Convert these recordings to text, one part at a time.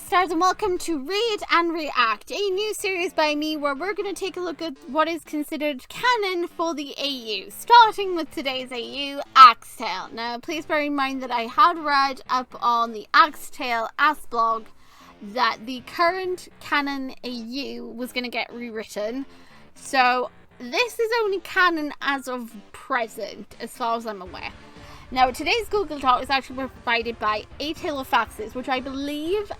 stars, and welcome to Read and React, a new series by me where we're going to take a look at what is considered canon for the AU, starting with today's AU, Axetale. Now, please bear in mind that I had read up on the Axetale blog that the current canon AU was going to get rewritten, so this is only canon as of present, as far as I'm aware. Now, today's Google Doc is actually provided by A Tale of Faxes, which I believe,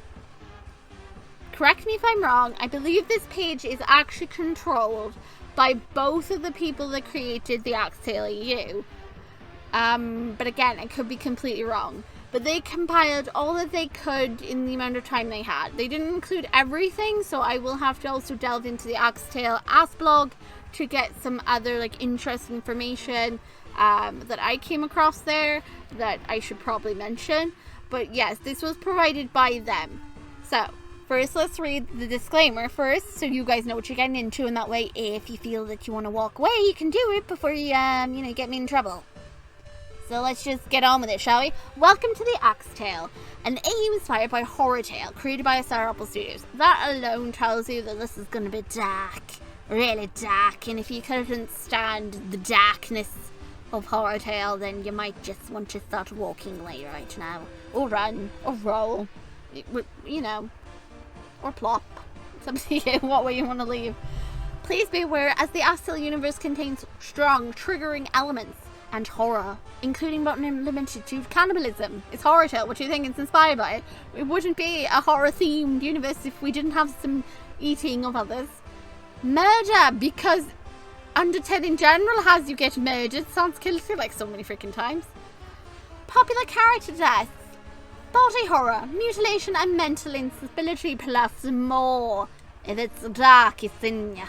correct me if I'm wrong, I believe this page is actually controlled by both of the people that created the Axetale EU. But again, I could be completely wrong. But they compiled all that they could in the amount of time they had. They didn't include everything, so I will have to also delve into the Axetale blog to get some other interesting information that I came across there that I should probably mention. But yes, this was provided by them. So first, let's read the disclaimer first, so you guys know what you're getting into, and that way, if you feel that you want to walk away, you can do it before you, get me in trouble. So let's just get on with it, shall we? Welcome to the Axetale, an AU inspired by Horrortale, created by Apple Studios. That alone tells you that this is going to be dark, really dark, and if you couldn't stand the darkness of Horrortale, then you might just want to start walking away right now, or run, or roll, or plop. It's up to you what way you want to leave. Please be aware, as the Axetale universe contains strong, triggering elements and horror, including but not limited to cannibalism. It's Horrortale. What do you think it's inspired by? It wouldn't be a horror-themed universe if we didn't have some eating of others. Murder, because Undertale in general has you get murdered. Sounds guilty so many freaking times. Popular character deaths, body horror, mutilation, and mental instability, plus more. If it's dark, it's in ya.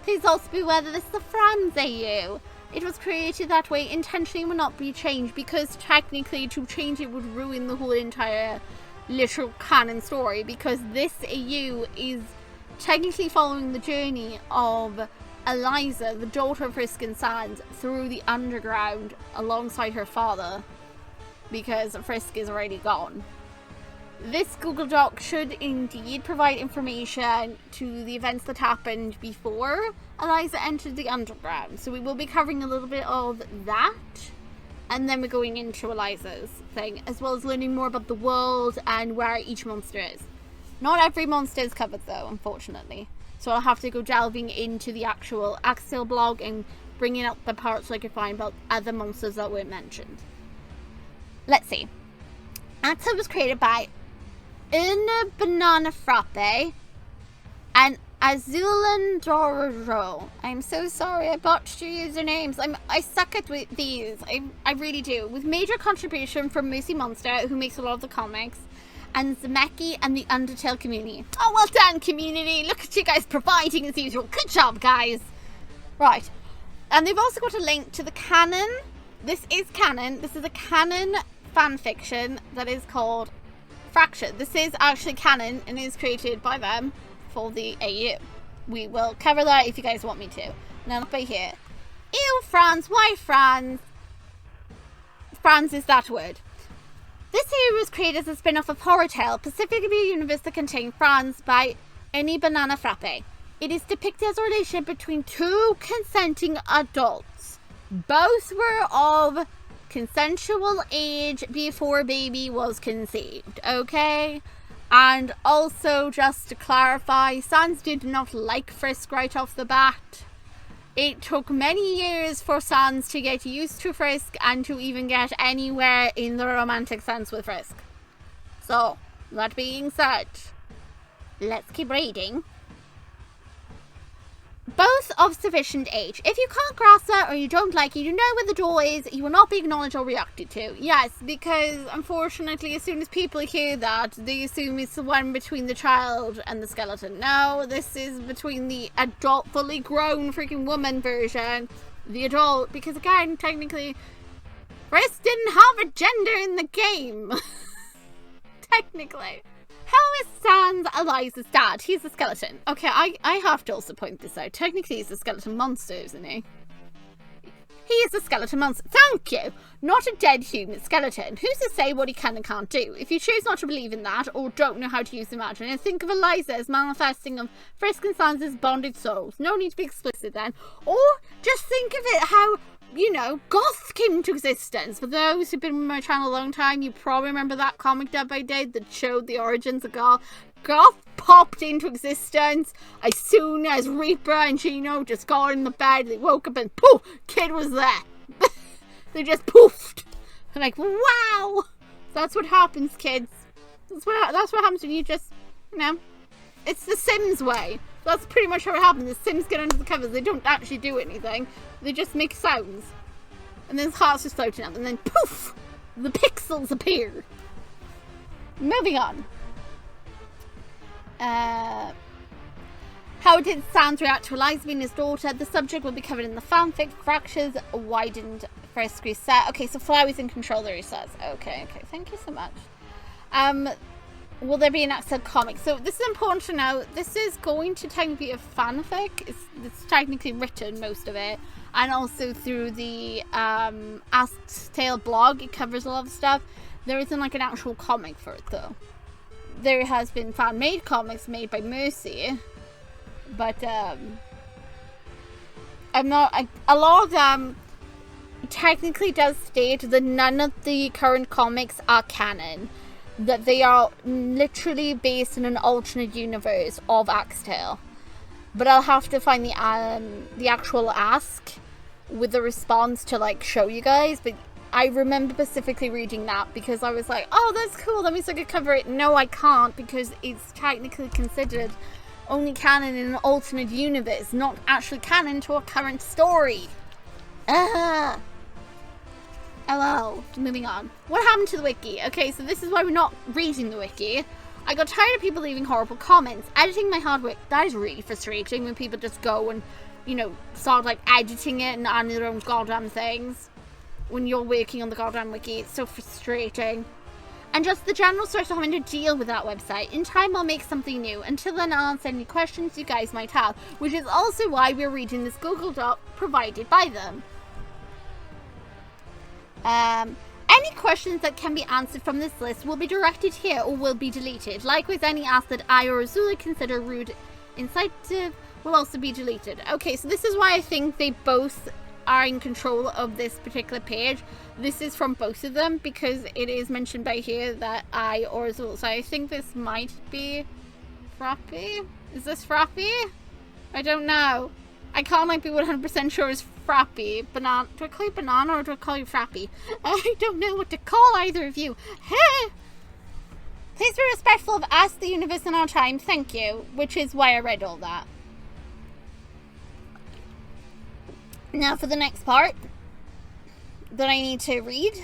Please also be aware that this is a Frans AU. It was created that way intentionally and will not be changed, because technically to change it would ruin the whole entire literal canon story, because this AU is technically following the journey of Eliza, the daughter of Frisk and Sans, through the underground alongside her father, because Frisk is already gone. This Google Doc should indeed provide information to the events that happened before Eliza entered the underground, so we will be covering a little bit of that, and then we're going into Eliza's thing, as well as learning more about the world and where each monster is. Not every monster is covered though, unfortunately. So I'll have to go delving into the actual Axetale blog and bringing out the parts I could find about other monsters that were mentioned. Let's see. Axetale was created by uhhbananafrappe and azulandrojo. I'm so sorry I botched your usernames. I suck at these. I really do. With major contribution from Moosey Monster, who makes a lot of the comics, and Zemiki and the Undertale community. Oh, well done, community. Look at you guys providing as usual. Good job, guys. Right. And they've also got a link to the canon. This is canon. This is a canon fanfiction that is called Fraction. This is actually canon and is created by them for the AU. We will cover that if you guys want me to. Now, look by here. Ew, Frans. Why Frans? Frans is that word. This series was created as a spin-off of Horrortale, specifically a universe that contained Frans by uhhbananafrappe. It is depicted as a relationship between two consenting adults. Both were of consensual age before baby was conceived, okay? And also, just to clarify, Sans did not like Frisk right off the bat. It took many years for Sans to get used to Frisk and to even get anywhere in the romantic sense with Frisk. So, that being said, let's keep reading. Both of sufficient age. If you can't grasp that or you don't like it, you know where the door is, you will not be acknowledged or reacted to. Yes, because unfortunately, as soon as people hear that, they assume it's the one between the child and the skeleton. No, this is between the adult, fully grown freaking woman version, the adult, because again, technically, Frisk didn't have a gender in the game. Technically. How is Sans Eliza's dad? He's a skeleton. Okay, I have to also point this out. Technically, he's a skeleton monster, isn't he? He is a skeleton monster. Thank you. Not a dead human skeleton. Who's to say what he can and can't do? If you choose not to believe in that, or don't know how to use imagination, think of Eliza as manifesting of Frisk and Sans' bonded souls. No need to be explicit then. Or just think of it how, you know, Goth came into existence. For those who've been on my channel a long time, you probably remember that comic dub I did that showed the origins of Goth. Goth popped into existence as soon as Reaper and Chino just got in the bed. They woke up and poof, kid was there. They just poofed. I'm like, wow. That's what happens, kids. That's what happens when you just, you know, it's the Sims way. That's pretty much how it happens. The Sims get under the covers. They don't actually do anything. They just make sounds. And then hearts just floating up. And then poof, the pixels appear. Moving on. How did Sans react to Eliza being his daughter? The subject will be covered in the fanfic. Fractures widened first reset. Okay, so Flowey's in control there, he says. Okay, thank you so much. Will there be an Axetale comic? So this is important to know. This is going to technically be a fanfic. It's technically written, most of it. And also through the Axetale blog, it covers a lot of stuff. There isn't like an actual comic for it though. There has been fan-made comics made by Mercy, but a lot of them technically does state that none of the current comics are canon, that they are literally based in an alternate universe of Axetale. But I'll have to find the actual ask with the response to like show you guys, but I remember specifically reading that because I was like, oh, that's cool, that means I could cover it. No, I can't, because it's technically considered only canon in an alternate universe, not actually canon to a current story. Oh well, moving on. What happened to the wiki? Okay, so this is why we're not reading the wiki. I got tired of people leaving horrible comments. Editing my hard work, that is really frustrating when people just go and, you know, start like editing it and adding their own goddamn things. When you're working on the goddamn wiki, it's so frustrating. And just the general sort of having to deal with that website. In time, I'll make something new. Until then, I'll answer any questions you guys might have, which is also why we're reading this Google Doc provided by them. Any questions that can be answered from this list will be directed here or will be deleted. Likewise, any ask that I or Azula consider rude, incisive will also be deleted. Okay, so this is why I think they both are in control of this particular page. This is from both of them because it is mentioned by here that I or Azul. So I think this might be Frappe. Is this Frappe? I don't know. I can't like be 100% sure it's Frappe. Banana. Do I call you Banana or do I call you Frappe? I don't know what to call either of you. Hey! Please be respectful of us, the universe, and our time. Thank you. Which is why I read all that. Now for the next part that I need to read.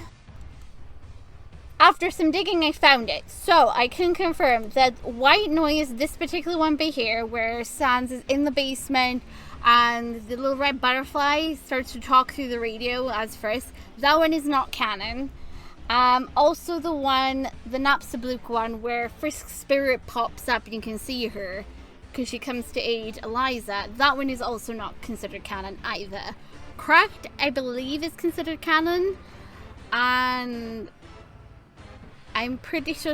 After some digging, I found it. So I can confirm that white noise, this particular one by here, where Sans is in the basement and the little red butterfly starts to talk through the radio as Frisk, that one is not canon. Also the one, the Napstablook one, where Frisk's spirit pops up and you can see her because she comes to aid Eliza, that one is also not considered canon either. Cracked, I believe, is considered canon, and I'm pretty sure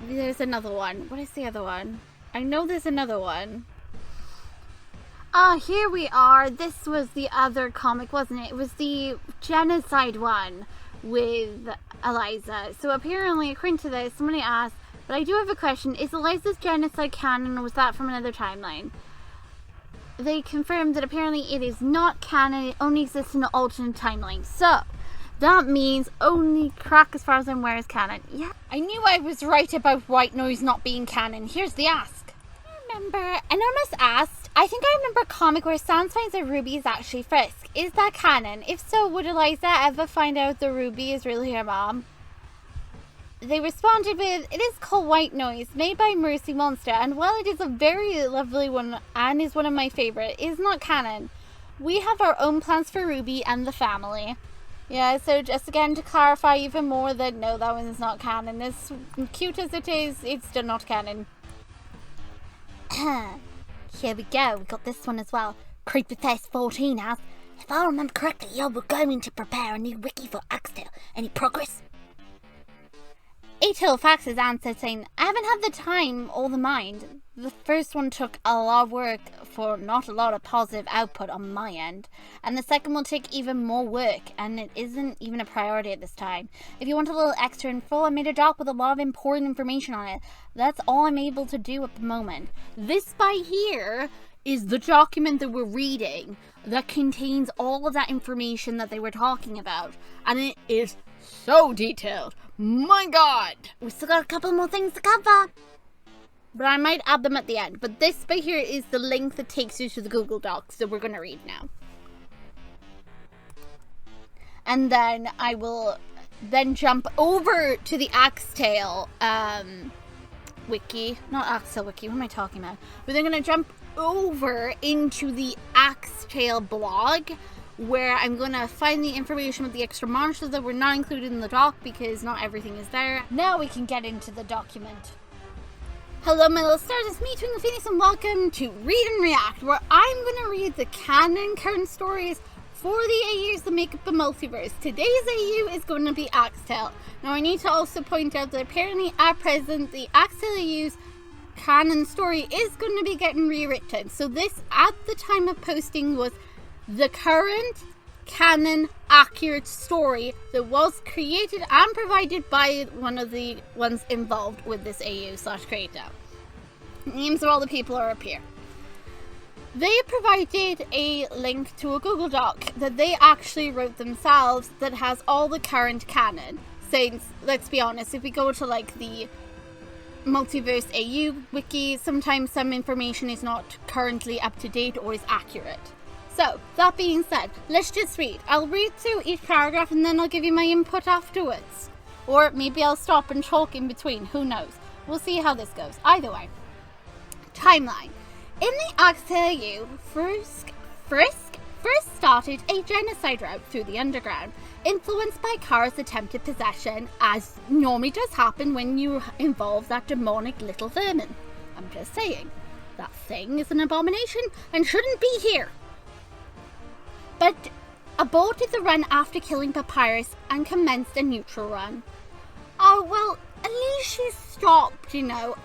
there's another one. What is the other one? I know there's another one. Ah, here we are. This was the other comic, wasn't it? It was the genocide one with Eliza. So apparently, according to this, somebody asked, but I do have a question. Is Eliza's genocide canon, or was that from another timeline? They confirmed that apparently it is not canon. It only exists in an alternate timeline. So, that means only Crack, as far as I'm aware, is canon. Yeah, I knew I was right about white noise not being canon. Here's the ask. I remember, Anonymous asked, I think I remember a comic where Sans finds that Ruby is actually Frisk. Is that canon? If so, would Eliza ever find out that Ruby is really her mom? They responded with, it is called White Noise, made by Mercy Monster, and while it is a very lovely one and is one of my favorite, it is not canon. We have our own plans for Ruby and the family. Yeah, so just again to clarify even more that no, that one is not canon. As cute as it is, it's still not canon. Here we go, we got this one as well. Creepyface 14 asks, If I remember correctly, you were going to prepare a new wiki for Axetale. Any progress? Axetale faxes answered saying, I haven't had the time or the mind. The first one took a lot of work for not a lot of positive output on my end. And the second will take even more work, and it isn't even a priority at this time. If you want a little extra info, I made a doc with a lot of important information on it. That's all I'm able to do at the moment. This by here is the document that we're reading that contains all of that information that they were talking about. And it is so detailed. My god! We still got a couple more things to cover. But I might add them at the end. But this by here is the link that takes you to the Google Docs that we're going to read now. And then I will then jump over to the Axetale wiki. Not Axetale wiki, what am I talking about? We're then going to jump over into the Axetale blog, where I'm going to find the information with the extra monsters that were not included in the doc because not everything is there. Now we can get into the document. Hello my little stars, it's me TwinklePhoenix and welcome to Read and React, where I'm going to read the canon current stories for the AUs that make up the multiverse. Today's AU is going to be Axetale. Now I need to also point out that apparently at present the Axetale AU's canon story is going to be getting rewritten. So this at the time of posting was the current canon accurate story that was created and provided by one of the ones involved with this AU/creator. Names of all the people are up here. They provided a link to a Google Doc that they actually wrote themselves that has all the current canon. Saying, let's be honest, if we go to like the Multiverse AU wiki, sometimes some information is not currently up to date or is accurate. So, that being said, let's just read. I'll read through each paragraph and then I'll give you my input afterwards. Or maybe I'll stop and talk in between, who knows. We'll see how this goes. Either way. Timeline. In the Axetale AU, Frisk first started a genocide route through the underground, influenced by Kara's attempted possession, as normally does happen when you involve that demonic little vermin. I'm just saying, that thing is an abomination and shouldn't be here. But aborted the run after killing Papyrus and commenced a neutral run. Oh, well, at least she stopped, you know.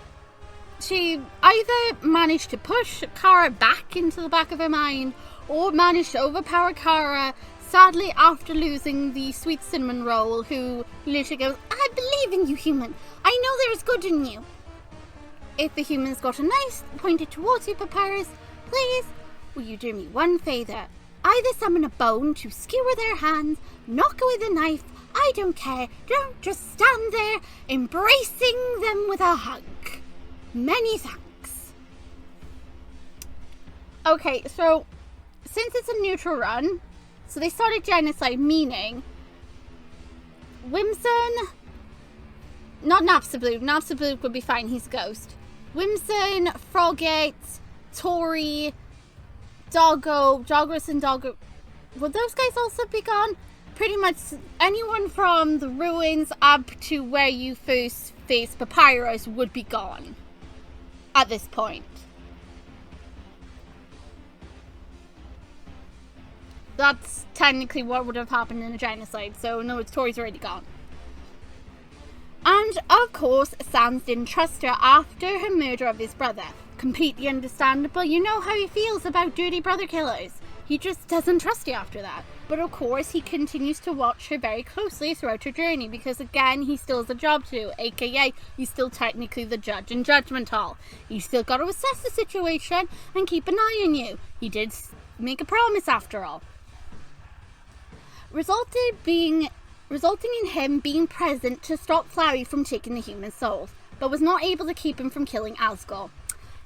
She either managed to push Kara back into the back of her mind, or managed to overpower Kara, sadly after losing the sweet cinnamon roll, who literally goes, I believe in you, human. I know there is good in you. If the humans got a knife pointed towards you, Papyrus, please, will you do me one favour? Either summon a bone to skewer their hands, knock away the knife, I don't care, don't just stand there embracing them with a hug. Many thanks. Okay, so since it's a neutral run, so they started genocide, meaning Whimsun, not Napstabloop, Napstabloop would be fine, he's a ghost. Whimsun, Frogget, Tori, Doggos and Doggo, will those guys also be gone? Pretty much anyone from the ruins up to where you first face Papyrus would be gone at this point. That's technically what would have happened in a genocide, so no, Tori's already gone. And of course, Sans didn't trust her after her murder of his brother. Completely understandable, you know how he feels about dirty brother killers. He just doesn't trust you after that. But of course, he continues to watch her very closely throughout her journey because again, he still has a job to do, aka he's still technically the judge in Judgment Hall. He's still got to assess the situation and keep an eye on you. He did make a promise after all. Resulting in him being present to stop Flowey from taking the human souls, but was not able to keep him from killing Asgore.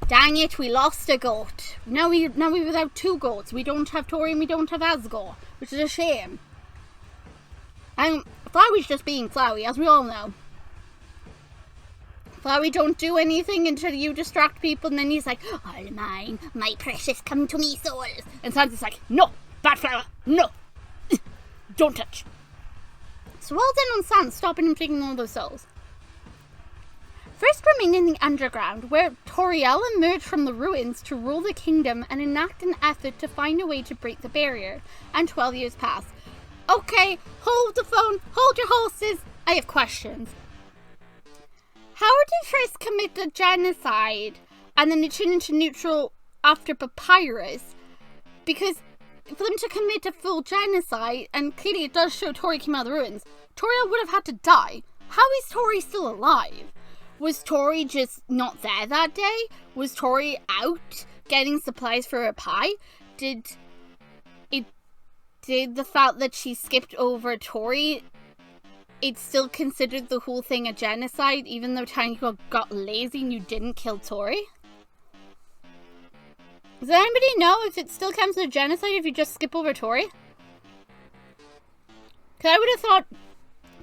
Dang it, we lost a goat. Now we're without two goats. We don't have Tori and we don't have Asgore, which is a shame. And Flowey's just being Flowey, as we all know. Flowey don't do anything until you distract people, and then he's like, all mine, my precious come to me souls. And Sansa's like, no, bad flower, no, don't touch. So well done on Sans, stopping him taking all those souls. First remained in the underground, where Toriel emerged from the ruins to rule the kingdom and enact an effort to find a way to break the barrier. And 12 years pass. Okay, hold the phone, hold your horses. I have questions. How did Frisk commit a genocide and then it turned into neutral after Papyrus? Because for them to commit a full genocide, and clearly it does show Tori came out of the ruins, Toriel would have had to die. How is Tori still alive? Was Tori just not there that day? Was Tori out getting supplies for her pie? Did the fact that she skipped over Tori, it's still considered the whole thing a genocide, even though Tiny Girl got lazy and you didn't kill Tori? Does anybody know if it still counts as a genocide if you just skip over Tori? Because I would have thought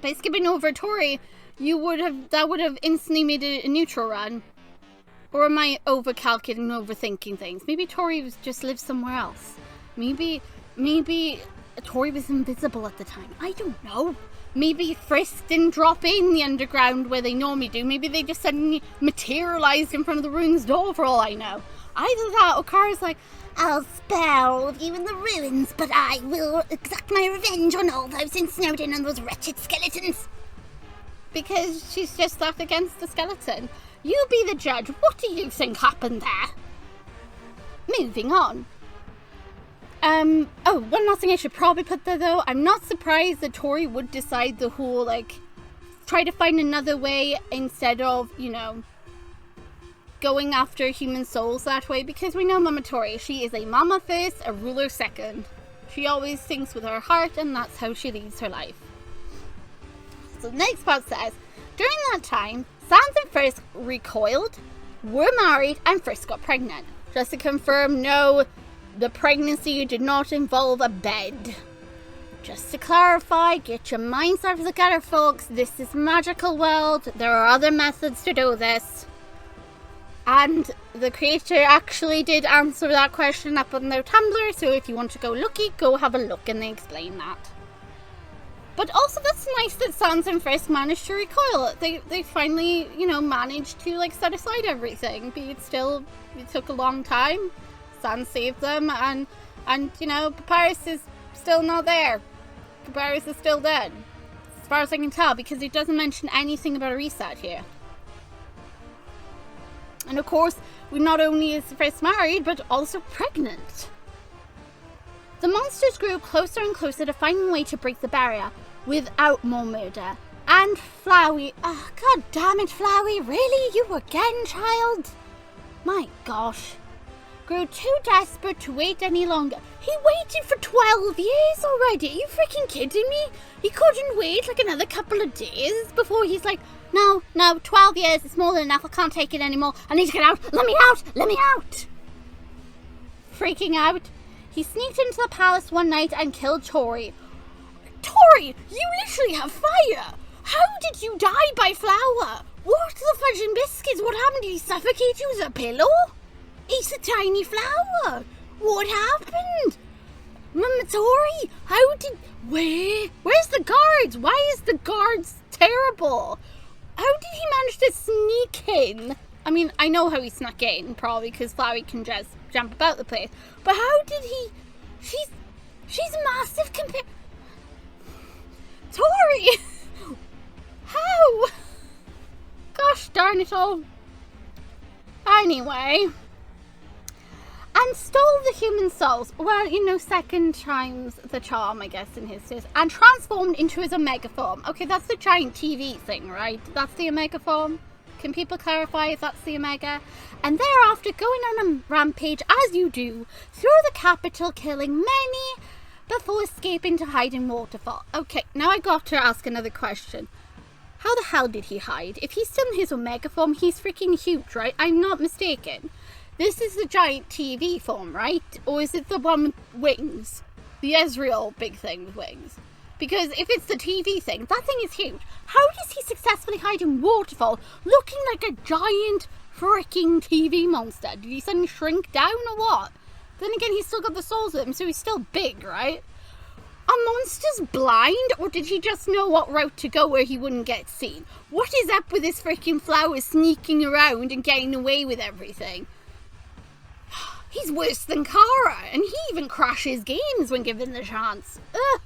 by skipping over Tori, that would have instantly made it a neutral run. Or am I overcalculating and overthinking things? Maybe Tori just lives somewhere else. Maybe Tori was invisible at the time. I don't know. Maybe Frisk didn't drop in the underground where they normally do. Maybe they just suddenly materialized in front of the ruins door for all I know. Either that or Kara's like, I'll spare all of you in the ruins, but I will exact my revenge on all those in Snowdin and those wretched skeletons. Because she's just stuck against the skeleton. You be the judge. What do you think happened there? Moving on. Oh, one last thing I should probably put there though. I'm not surprised that Tori would decide the whole, try to find another way instead of, going after human souls that way, because we know Mama Tori, she is a mama first, a ruler second. She always thinks with her heart, and that's how she leads her life. So the next part says, during that time, Sans and Frisk recoiled, were married, and Frisk got pregnant. Just to confirm, no, the pregnancy did not involve a bed. Just to clarify, get your minds out of the gutter, folks. This is a magical world. There are other methods to do this. And the creator actually did answer that question up on their Tumblr, so if you want to go looky, go have a look and they explain that. But also that's nice that Sans and Frisk managed to recoil. They finally, managed to set aside everything. But it took a long time. Sans saved them and Papyrus is still not there. Papyrus is still dead. As far as I can tell, because it doesn't mention anything about a reset here. And of course, we not only is Frisk married, but also pregnant. The monsters grew closer and closer to finding a way to break the barrier without more murder. And Flowey, god damn it, Flowey, really? You again, child? My gosh. Grew too desperate to wait any longer. He waited for 12 years already. Are you freaking kidding me? He couldn't wait another couple of days before he's like, no, 12 years, it's more than enough, I can't take it anymore, I need to get out, let me out! Freaking out, he sneaked into the palace one night and killed Tori. Tori, you literally have fire! How did you die by flour? What the fudge and biscuits? What happened? Did he suffocate you as a pillow? It's a tiny flower. What happened? Mama Tori, where's the guards? Why is the guards terrible? How did he manage to sneak in? I mean, I know how he snuck in, probably because Flowey can just jump about the place. But how did he... She's massive compared... Tori! How? Gosh darn it all. Anyway... And stole the human souls. Well, second time's the charm, I guess, in his case. And transformed into his Omega form. Okay, that's the giant TV thing, right? That's the Omega form. Can people clarify if that's the Omega? And thereafter, going on a rampage, as you do, through the capital, killing many, before escaping to hide in Waterfall. Okay, now I got to ask another question. How the hell did he hide? If he's still in his Omega form, he's freaking huge, right? I'm not mistaken. This is the giant TV form, right? Or is it the one with wings? The Ezreal big thing with wings? Because if it's the TV thing, that thing is huge. How does he successfully hide in Waterfall looking like a giant freaking TV monster? Did he suddenly shrink down or what? Then again, he's still got the souls with him, so he's still big, right? Are monsters blind, or did he just know what route to go where he wouldn't get seen? What is up with this freaking flower sneaking around and getting away with everything? He's worse than Kara, and he even crashes games when given the chance. Ugh.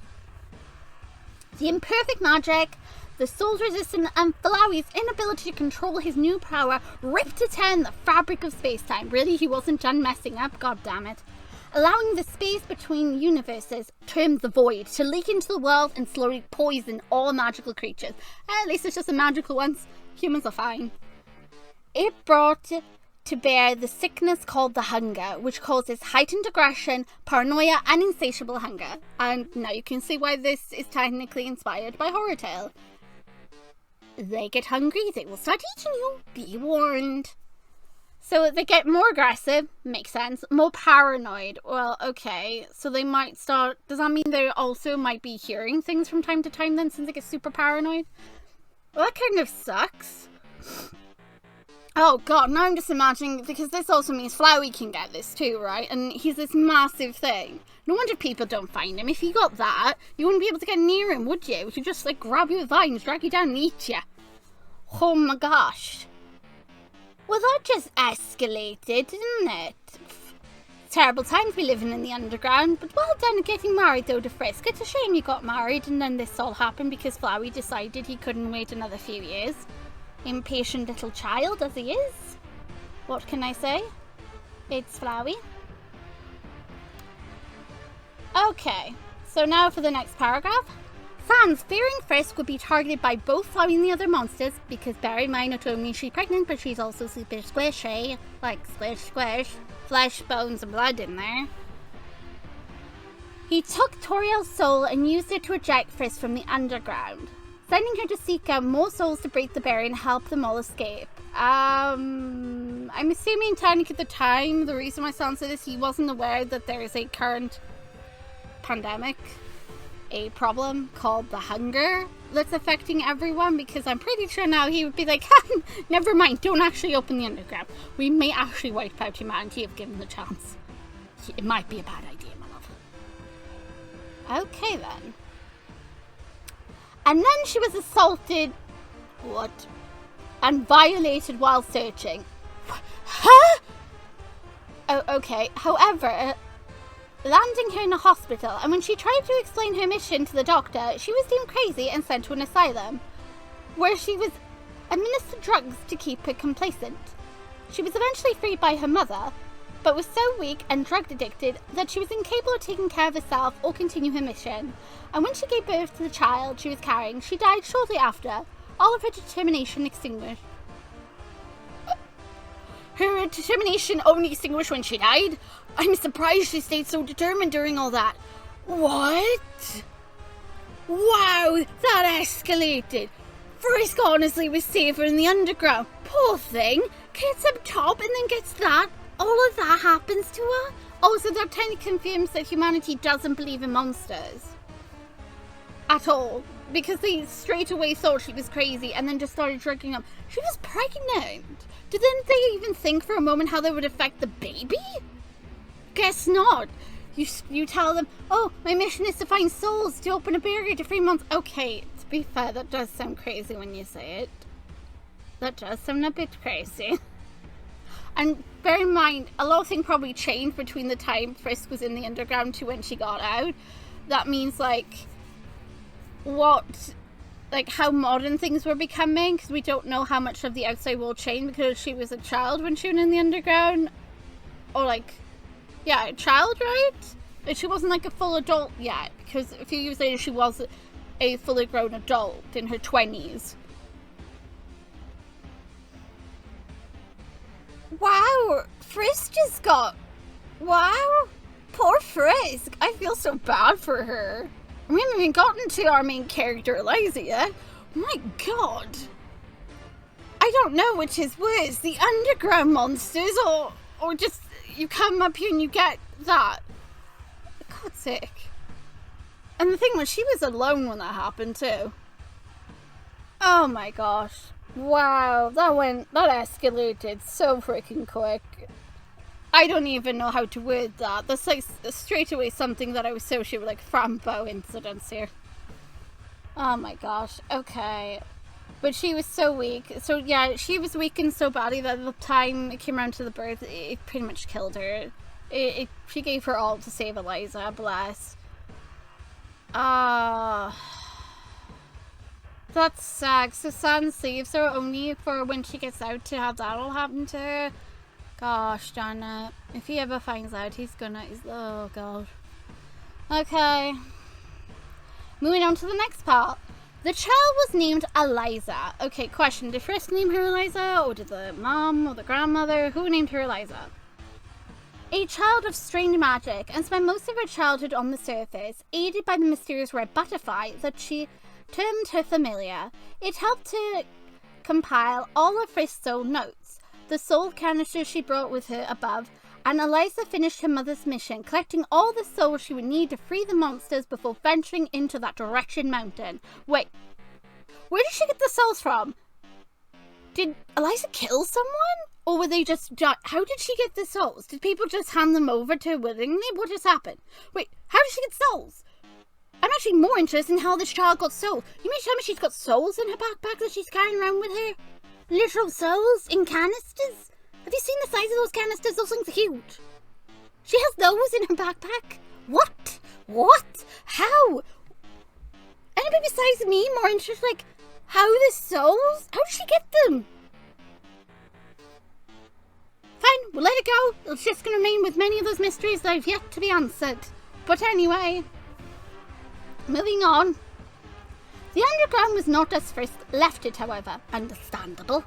The imperfect magic, the soul's resistance, and Flowey's inability to control his new power ripped to tear the fabric of space-time. Really, he wasn't done messing up? God damn it. Allowing the space between universes, termed the void, to leak into the world and slowly poison all magical creatures. At least it's just the magical ones. Humans are fine. It brought to bear the sickness called the hunger, which causes heightened aggression, paranoia, and insatiable hunger. And now you can see why this is technically inspired by Horrortale. They get hungry, they will start eating you. Be warned. So they get more aggressive, makes sense. More paranoid, well, okay. So they might start, does that mean they also might be hearing things from time to time then, since they get super paranoid? Well, that kind of sucks. Oh god, now I'm just imagining, because this also means Flowey can get this too, right? And he's this massive thing. No wonder people don't find him. If you got that, you wouldn't be able to get near him, would you? He could just, like, grab you with vines, drag you down and eat you. Oh my gosh. Well, that just escalated, didn't it? Terrible times we living in the underground, but well done at getting married though to Frisk. It's a shame you got married and then this all happened because Flowey decided he couldn't wait another few years. Impatient little child as he is. What can I say? It's Flowey. Okay, so now for the next paragraph. Fans fearing Frisk would be targeted by both Flowey and the other monsters, because bear in mind not only is she pregnant, but she's also super squishy. Like squish, squish. Flesh, bones, and blood in there. He took Toriel's soul and used it to eject Frisk from the underground, sending her to seek out more souls to break the barrier and help them all escape. I'm assuming technically at the time, the reason why Sans said this, he wasn't aware that there is a current pandemic, a problem called the hunger that's affecting everyone, because I'm pretty sure now he would be like, never mind, don't actually open the underground. We may actually wipe out humanity if given the chance. It might be a bad idea, my love. Okay then. And then she was assaulted, what? And violated while searching. Huh? Oh, okay. However, landing her in a hospital, and when she tried to explain her mission to the doctor, she was deemed crazy and sent to an asylum, where she was administered drugs to keep her complacent. She was eventually freed by her mother, but was so weak and drug addicted that she was incapable of taking care of herself or continue her mission. And when she gave birth to the child she was carrying, she died shortly after, all of her determination extinguished. Her determination only extinguished when she died? I'm surprised she stayed so determined during all that. What? Wow, that escalated. Frisk honestly was safer in the underground. Poor thing. Gets up top and then gets that. All of that happens to her. Oh, so that kind of confirms that humanity doesn't believe in monsters. At all. Because they straight away thought she was crazy and then just started drugging up. She was pregnant. Didn't they even think for a moment how that would affect the baby? Guess not. You tell them, oh, my mission is to find souls to open a barrier to free monsters. Okay, to be fair, that does sound crazy when you say it. That does sound a bit crazy. And bear in mind, a lot of things probably changed between the time Frisk was in the underground to when she got out. That means, like, how modern things were becoming, because we don't know how much of the outside world changed because she was a child when she was in the underground. Or, like, yeah, a child, right? Like, she wasn't, like, a full adult yet, because a few years later she was a fully grown adult in her 20s. Wow, Frisk just got... Wow, poor Frisk. I feel so bad for her. We haven't even gotten to our main character, Eliza, yet. My god. I don't know which is worse, the underground monsters, or just you come up here and you get that. For God's sake. And the thing was, she was alone when that happened, too. Oh my gosh. Wow, that escalated so freaking quick. I don't even know how to word that. That's like straight away something that I would associate with like Frambo incidents here. Oh my gosh. Okay. But she was so weak. So yeah, she was weakened so badly that at the time it came around to the birth, it pretty much killed her. She gave her all to save Eliza. Bless. That's sad. So Sans saves her only for when she gets out to have that all happen to her. Gosh darn it. If he ever finds out, oh god. Okay. Moving on to the next part. The child was named Eliza. Okay, question. Did Frisk name her Eliza? Or did the mom or the grandmother? Who named her Eliza? A child of strange magic, and spent most of her childhood on the surface, aided by the mysterious red butterfly that she termed her familiar. It helped to compile all of Frisk's soul notes, the soul canister she brought with her above, and Eliza finished her mother's mission, collecting all the souls she would need to free the monsters before venturing into that direction mountain. Wait, where did she get the souls from? Did Eliza kill someone? Or were they just... How did she get the souls? Did people just hand them over to her willingly? What just happened? Wait, how did she get souls? I'm actually more interested in how this child got souls. You mean to tell me she's got souls in her backpack that she's carrying around with her? Literal souls in canisters? Have you seen the size of those canisters? Those things are huge. She has those in her backpack? What? What? How? Anybody besides me more interested, like, how the souls? How did she get them? Fine, we'll let it go. It's just going to remain with many of those mysteries that have yet to be answered. But anyway, moving on. The underground was not as Frisk left it, however. Understandable.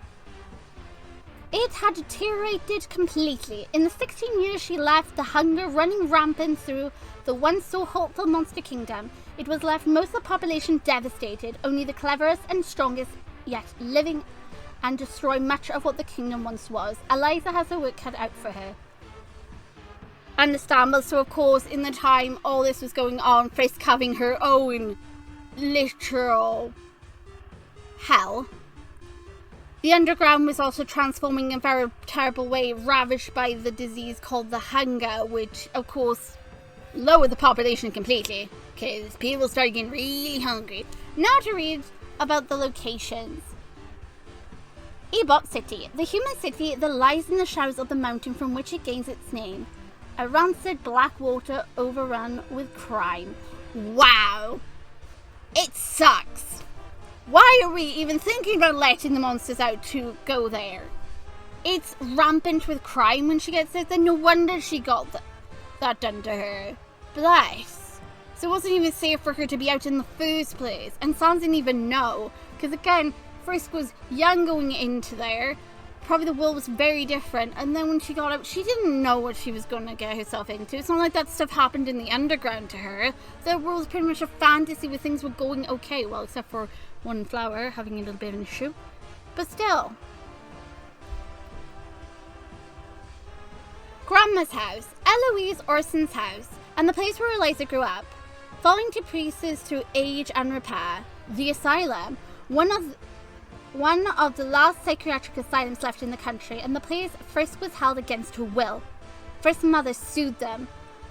It had deteriorated completely. In the 16 years she left the hunger running rampant through the once so hopeful monster kingdom, it was left most of the population devastated, only the cleverest and strongest yet living and destroy much of what the kingdom once was. Eliza has her work cut out for her. Understandable. So of course, in the time all this was going on, Frisk having her own literal hell. The underground was also transforming in a very terrible way, ravaged by the disease called the hunger, which of course lowered the population completely, because people started getting really hungry. Now to read about the locations. Ebot City, the human city that lies in the shadows of the mountain from which it gains its name. A rancid black water overrun with crime. Wow! It sucks! Why are we even thinking about letting the monsters out to go there? It's rampant with crime when she gets there. Then no wonder she got that done to her. Bless. So it wasn't even safe for her to be out in the first place. And Sans didn't even know. Because again, Frisk was young going into there. Probably the world was very different. And then when she got out, she didn't know what she was going to get herself into. It's not like that stuff happened in the underground to her. The world was pretty much a fantasy where things were going okay. Well, except for one flower having a little bit of an issue. But still. Grandma's house. Eloise Orson's house. And the place where Eliza grew up. Falling to pieces through age and repair. The asylum. One of the last psychiatric asylums left in the country, and the place Frisk was held against her will. Frisk's mother sued them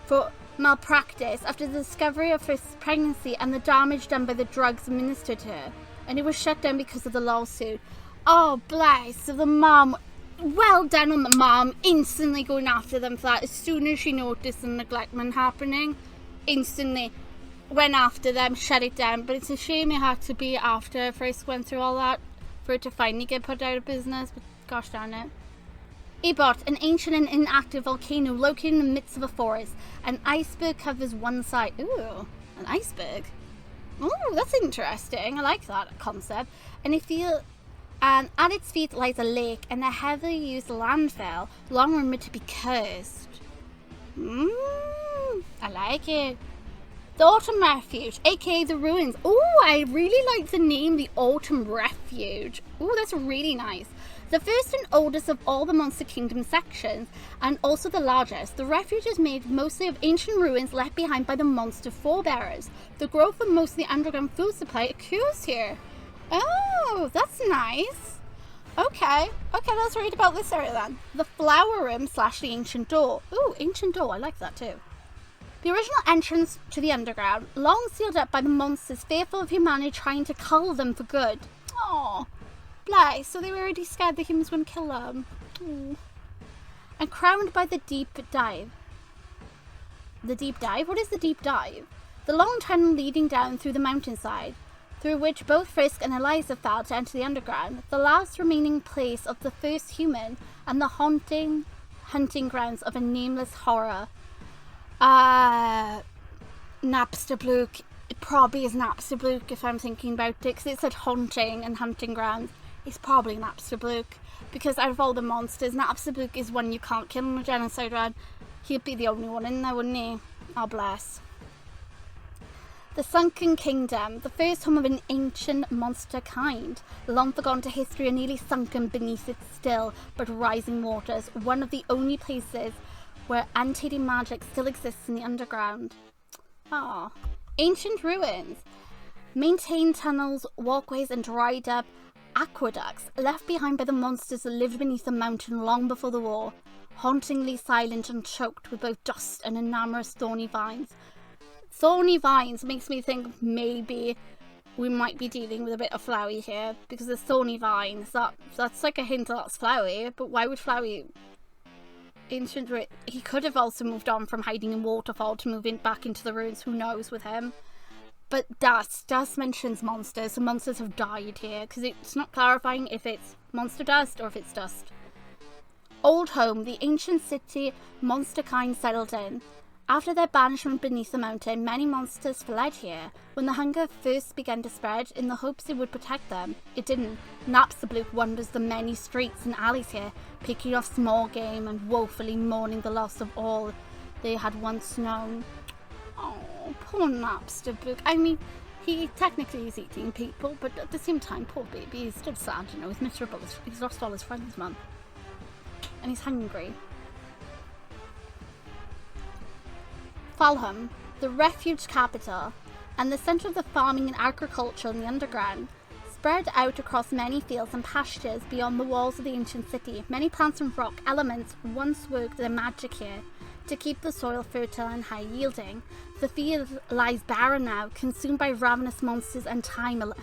for malpractice after the discovery of Frisk's pregnancy and the damage done by the drugs administered to her, and it was shut down because of the lawsuit. Oh, bless. So the mom, well done on the mom, instantly going after them for that. As soon as she noticed the neglectment happening, instantly went after them, shut it down. But it's a shame it had to be after Frisk went through all that for it to finally get put out of business, but gosh darn it. Ebot, an ancient and inactive volcano located in the midst of a forest. An iceberg covers one side. Ooh, an iceberg. Ooh, that's interesting. I like that concept. And at its feet lies a lake and a heavily used landfill, long rumored to be cursed. I like it. The Autumn Refuge, aka the Ruins. Oh, I really like the name, the Autumn Refuge. Oh, that's really nice. The first and oldest of all the Monster Kingdom sections, and also the largest, the refuge is made mostly of ancient ruins left behind by the monster forebearers. The growth of most of the underground food supply occurs here. Oh, that's nice. Okay, let's read about this area then. The flower room / the ancient door. Ooh, ancient door, I like that too. The original entrance to the underground, long sealed up by the monsters fearful of humanity trying to cull them for good. Oh, bless, so they were already scared the humans wouldn't kill them. Aww. And crowned by the deep dive. The deep dive? What is the deep dive? The long tunnel leading down through the mountainside, through which both Frisk and Eliza fell to enter the underground, the last remaining place of the first human and the haunting hunting grounds of a nameless horror. Napstablook. It probably is Napstablook if I'm thinking about it, because it said haunting and hunting grounds. It's probably Napstablook, because out of all the monsters, Napstablook is one you can't kill in a genocide round. He'd be the only one in there, wouldn't he? Oh, bless. The Sunken Kingdom, the first home of an ancient monster kind, long forgotten to history and nearly sunken beneath its still but rising waters, one of the only places where untainted magic still exists in the underground. Ah, ancient ruins, maintained tunnels, walkways and dried up aqueducts left behind by the monsters that lived beneath the mountain long before the war, hauntingly silent and choked with both dust and enormous thorny vines. Thorny vines makes me think maybe we might be dealing with a bit of Flowey here, because there's thorny vines. That's like a hint that that's Flowey, but why would Flowey... He could have also moved on from hiding in Waterfall to moving back into the ruins, who knows with him. But dust mentions monsters, so monsters have died here, because it's not clarifying if it's monster dust or if it's dust. Old home, the ancient city monster kind settled in. After their banishment beneath the mountain, many monsters fled here. When the hunger first began to spread, in the hopes it would protect them, it didn't. Napstablook wanders the many streets and alleys here, picking off small game and woefully mourning the loss of all they had once known. Oh, poor Napstablook. I mean, he technically is eating people, but at the same time, poor baby, he's still sad, you know, he's miserable. He's lost all his friends, man. And he's hungry. Falham, the refuge capital, and the centre of the farming and agriculture in the underground, spread out across many fields and pastures beyond the walls of the ancient city. Many plants and rock elements once worked their magic here to keep the soil fertile and high yielding. The field lies barren now, consumed by ravenous monsters and time alike.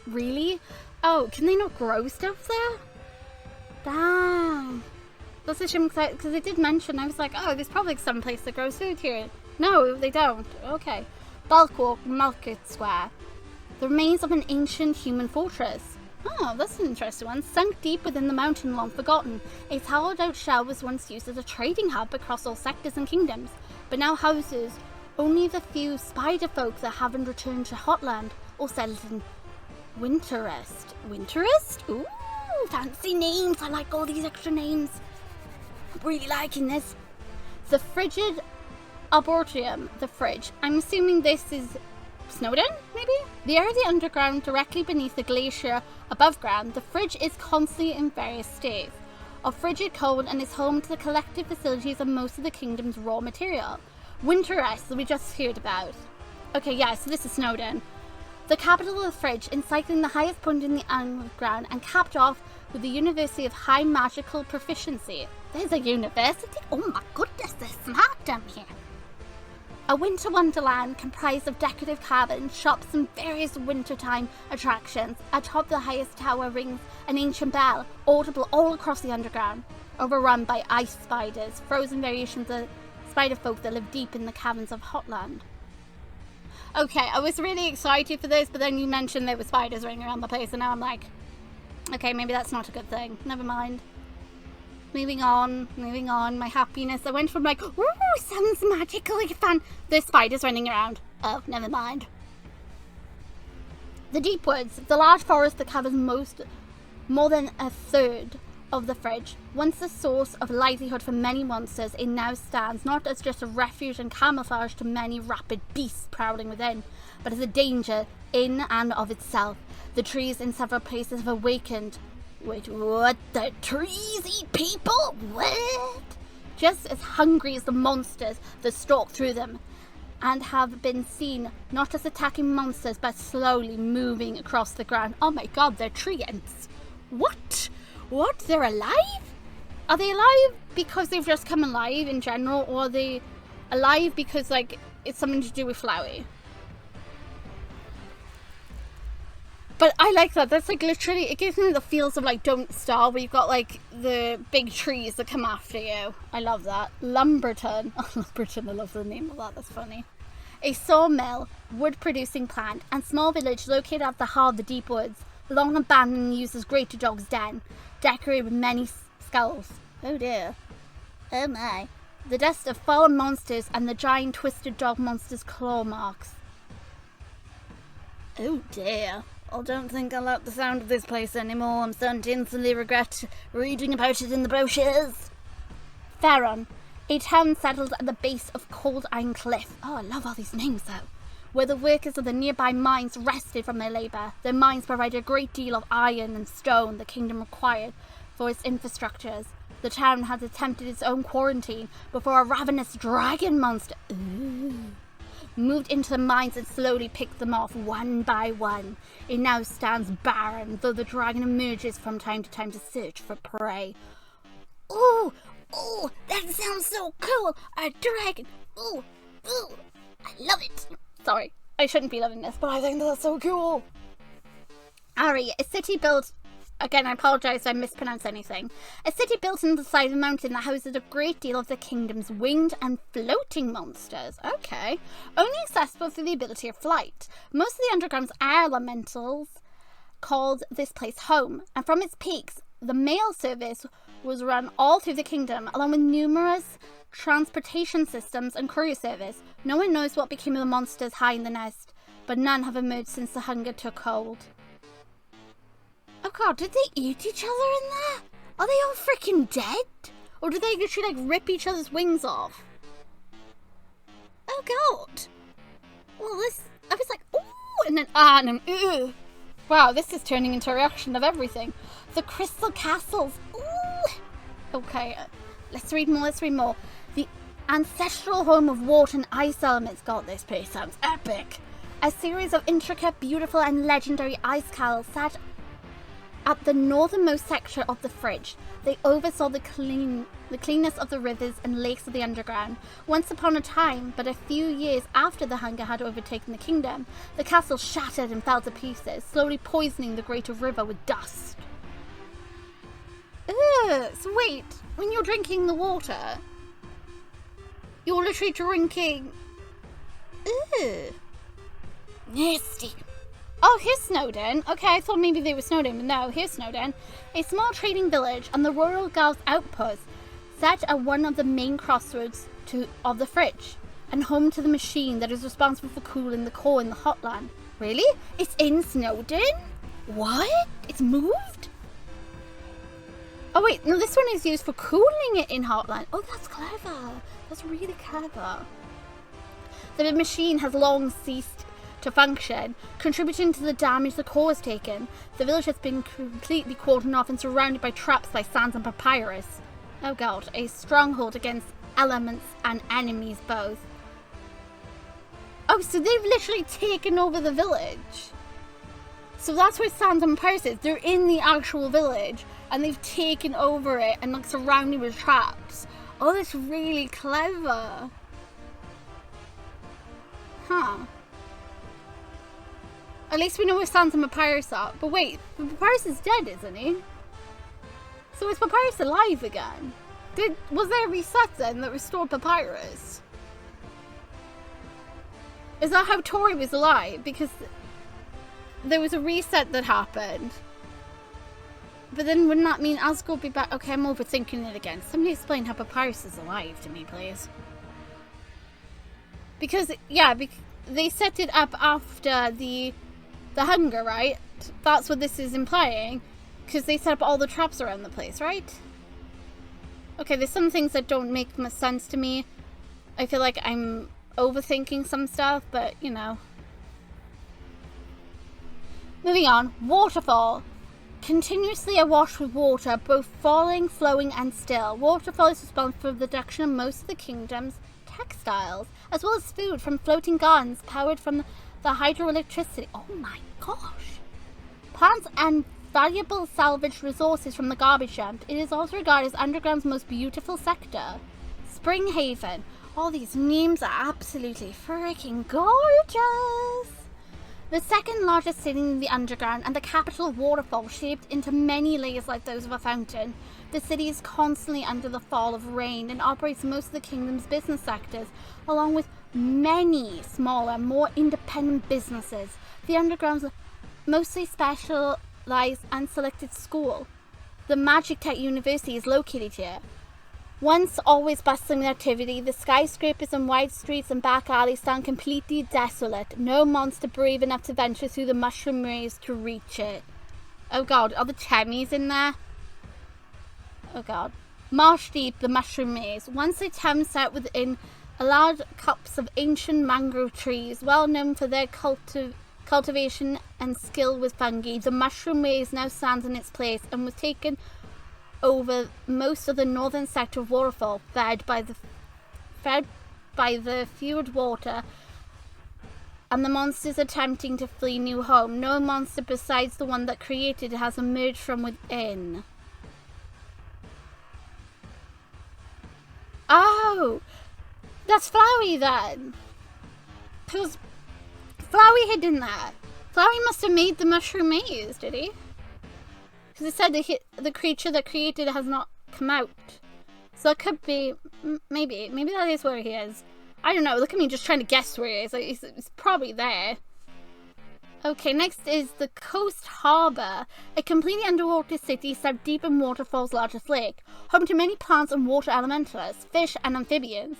Really? Oh, can they not grow stuff there? Damn. That's a shame, because they did mention, I was like, oh, there's probably some place that grows food here. No, they don't. Okay. Bulkwalk Market Square. The remains of an ancient human fortress. Oh, that's an interesting one. Sunk deep within the mountain, long forgotten. Its hollowed out shell was once used as a trading hub across all sectors and kingdoms, but now houses only the few spider folk that haven't returned to Hotland or settled in Winterrest. Winterrest? Ooh, fancy names. I like all these extra names. I'm really liking this. The frigid Arboretum, the fridge. I'm assuming this is Snowdon, maybe? The area of the underground, directly beneath the glacier above ground, the fridge is constantly in various states of frigid cold and is home to the collective facilities of most of the kingdom's raw material. Winterrest, that we just heard about. Okay, yeah, so this is Snowdon. The capital of the fridge, encircling the highest point in the underground and capped off with the University of High Magical Proficiency. There's a university? Oh my goodness, they're smart down here. A winter wonderland comprised of decorative cabins, shops and various wintertime attractions. Atop the highest tower rings an ancient bell, audible all across the underground, overrun by ice spiders, frozen variations of spider folk that live deep in the caverns of Hotland. Okay, I was really excited for this, but then you mentioned there were spiders running around the place, and now I'm like, okay, maybe that's not a good thing. Never mind. Moving on, my happiness. I went from like, ooh, sounds magically fun. There's spiders running around. Oh, never mind. The deep woods, the large forest that covers more than a third of the fridge. Once a source of livelihood for many monsters, it now stands not as just a refuge and camouflage to many rapid beasts prowling within, but as a danger in and of itself. The trees in several places have awakened. Wait, what? The trees eat people? What? Just as hungry as the monsters that stalk through them, and have been seen not as attacking monsters, but slowly moving across the ground. Oh my god, they're tree ants. What? What? They're alive? Are they alive because they've just come alive in general, or are they alive because, like, it's something to do with Flowey? But I like that. That's, like, literally, it gives me the feels of, like, Don't Starve, where you've got, like, the big trees that come after you. I love that. Lumberton. Oh, Lumberton, I love the name of that. That's funny. A sawmill, wood-producing plant, and small village located at the heart of the deep woods, long abandoned and used as Greater Dog's den, decorated with many skulls. Oh dear. Oh my. The dust of fallen monsters and the giant twisted dog monster's claw marks. Oh dear. I don't think I like the sound of this place anymore. I'm starting to instantly regret reading about it in the brochures. Theron. A town settled at the base of Cold Iron Cliff. Oh, I love all these names though. Where the workers of the nearby mines rested from their labour. Their mines provided a great deal of iron and stone the kingdom required for its infrastructures. The town had attempted its own quarantine before a ravenous dragon monster moved into the mines and slowly picked them off one by one. It now stands barren, though the dragon emerges from time to time to search for prey. Ooh! Oh, that sounds so cool! A dragon! Ooh! Ooh! I love it! Sorry, I shouldn't be loving this, but I think that's so cool. Ari, a city built... Again, I apologise if I mispronounce anything. A city built on the side of a mountain that houses a great deal of the kingdom's winged and floating monsters. Okay. Only accessible through the ability of flight. Most of the underground's air elementals called this place home, and from its peaks, the mail service was run all through the kingdom, along with numerous transportation systems and courier service. No one knows what became of the monsters high in the nest, but none have emerged since the hunger took hold. Oh god, did they eat each other in there? Are they all freaking dead? Or did they literally, like, rip each other's wings off? Oh god. Well, this... I was like, ooh, and then, and then, ooh. Wow, this is turning into a reaction of everything. The Crystal Castles. Ooh. Okay, let's read more. The ancestral home of water and ice elements. God, this place sounds epic. A series of intricate, beautiful, and legendary ice castles sat at the northernmost section of the fridge. They oversaw the cleanness of the rivers and lakes of the underground. Once upon a time, but a few years after the hunger had overtaken the kingdom, the castle shattered and fell to pieces, slowly poisoning the greater river with dust. Ugh, so wait, when you're drinking the water, you're literally drinking... Ugh. Nasty. Oh, here's Snowdon. Okay, I thought maybe they were Snowdon, but no, here's Snowdon. A small trading village and the Royal Guard's outpost, set at one of the main crossroads of the fridge, and home to the machine that is responsible for cooling the core in the hotland. Really? It's in Snowdon? What? It's moved? Oh wait, no, this one is used for cooling it in hotland. Oh, that's clever. That's really clever. The machine has long ceased to function, contributing to the damage the core has taken. The village has been completely cordoned off and surrounded by traps by sands and papyrus. Oh god, a stronghold against elements and enemies both. Oh, so they've literally taken over the village. So that's where sands and papyrus is. They're in the actual village and they've taken over it and like surrounded with traps. Oh, that's really clever. Huh. At least we know where Sans and Papyrus are. But wait, Papyrus is dead, isn't he? So is Papyrus alive again? Was there a reset then that restored Papyrus? Is that how Tori was alive? Because there was a reset that happened. But then wouldn't that mean Asgore would be back? Okay, I'm overthinking it again. Somebody explain how Papyrus is alive to me, please. Because, yeah, they set it up after the hunger, right? That's what this is implying. Because they set up all the traps around the place, right? Okay, there's some things that don't make much sense to me. I feel like I'm overthinking some stuff, but, you know. Moving on. Waterfall. Continuously awash with water, both falling, flowing, and still. Waterfall is responsible for the production of most of the kingdom's textiles, as well as food from floating gardens powered from the hydroelectricity. Oh my gosh. Plants and valuable salvaged resources from the garbage dump, it is also regarded as Underground's most beautiful sector. Springhaven. All these names are absolutely freaking gorgeous. The second largest city in the Underground and the capital of Waterfall, shaped into many layers like those of a fountain. The city is constantly under the fall of rain and operates most of the kingdom's business sectors, along with many smaller, more independent businesses. The Underground's mostly specialized and selected school. The Magic Tech University is located here. Once always bustling with activity, the skyscrapers and wide streets and back alleys stand completely desolate. No monster brave enough to venture through the mushroom maze to reach it. Oh god, are the Temmies in there? Oh god. Marsh deep, the mushroom maze. Once a Thames set within a large copse of ancient mangrove trees, well known for their cultivation and skill with fungi, the mushroom maze now stands in its place and was taken over most of the northern sector of Waterfall, fed by the fueled water and the monsters attempting to flee new home. No monster besides the one that created it has emerged from within. Oh, that's Flowey then. Because Flowey hid in there. Flowey must have made the mushroom maze, did he? Because it said the creature that created it has not come out. So it could be, maybe that is where he is. I don't know, look at me just trying to guess where he is. Like, it's probably there. Okay, next is the Coast Harbour, a completely underwater city set deep in Waterfall's largest lake, home to many plants and water elementals, fish and amphibians,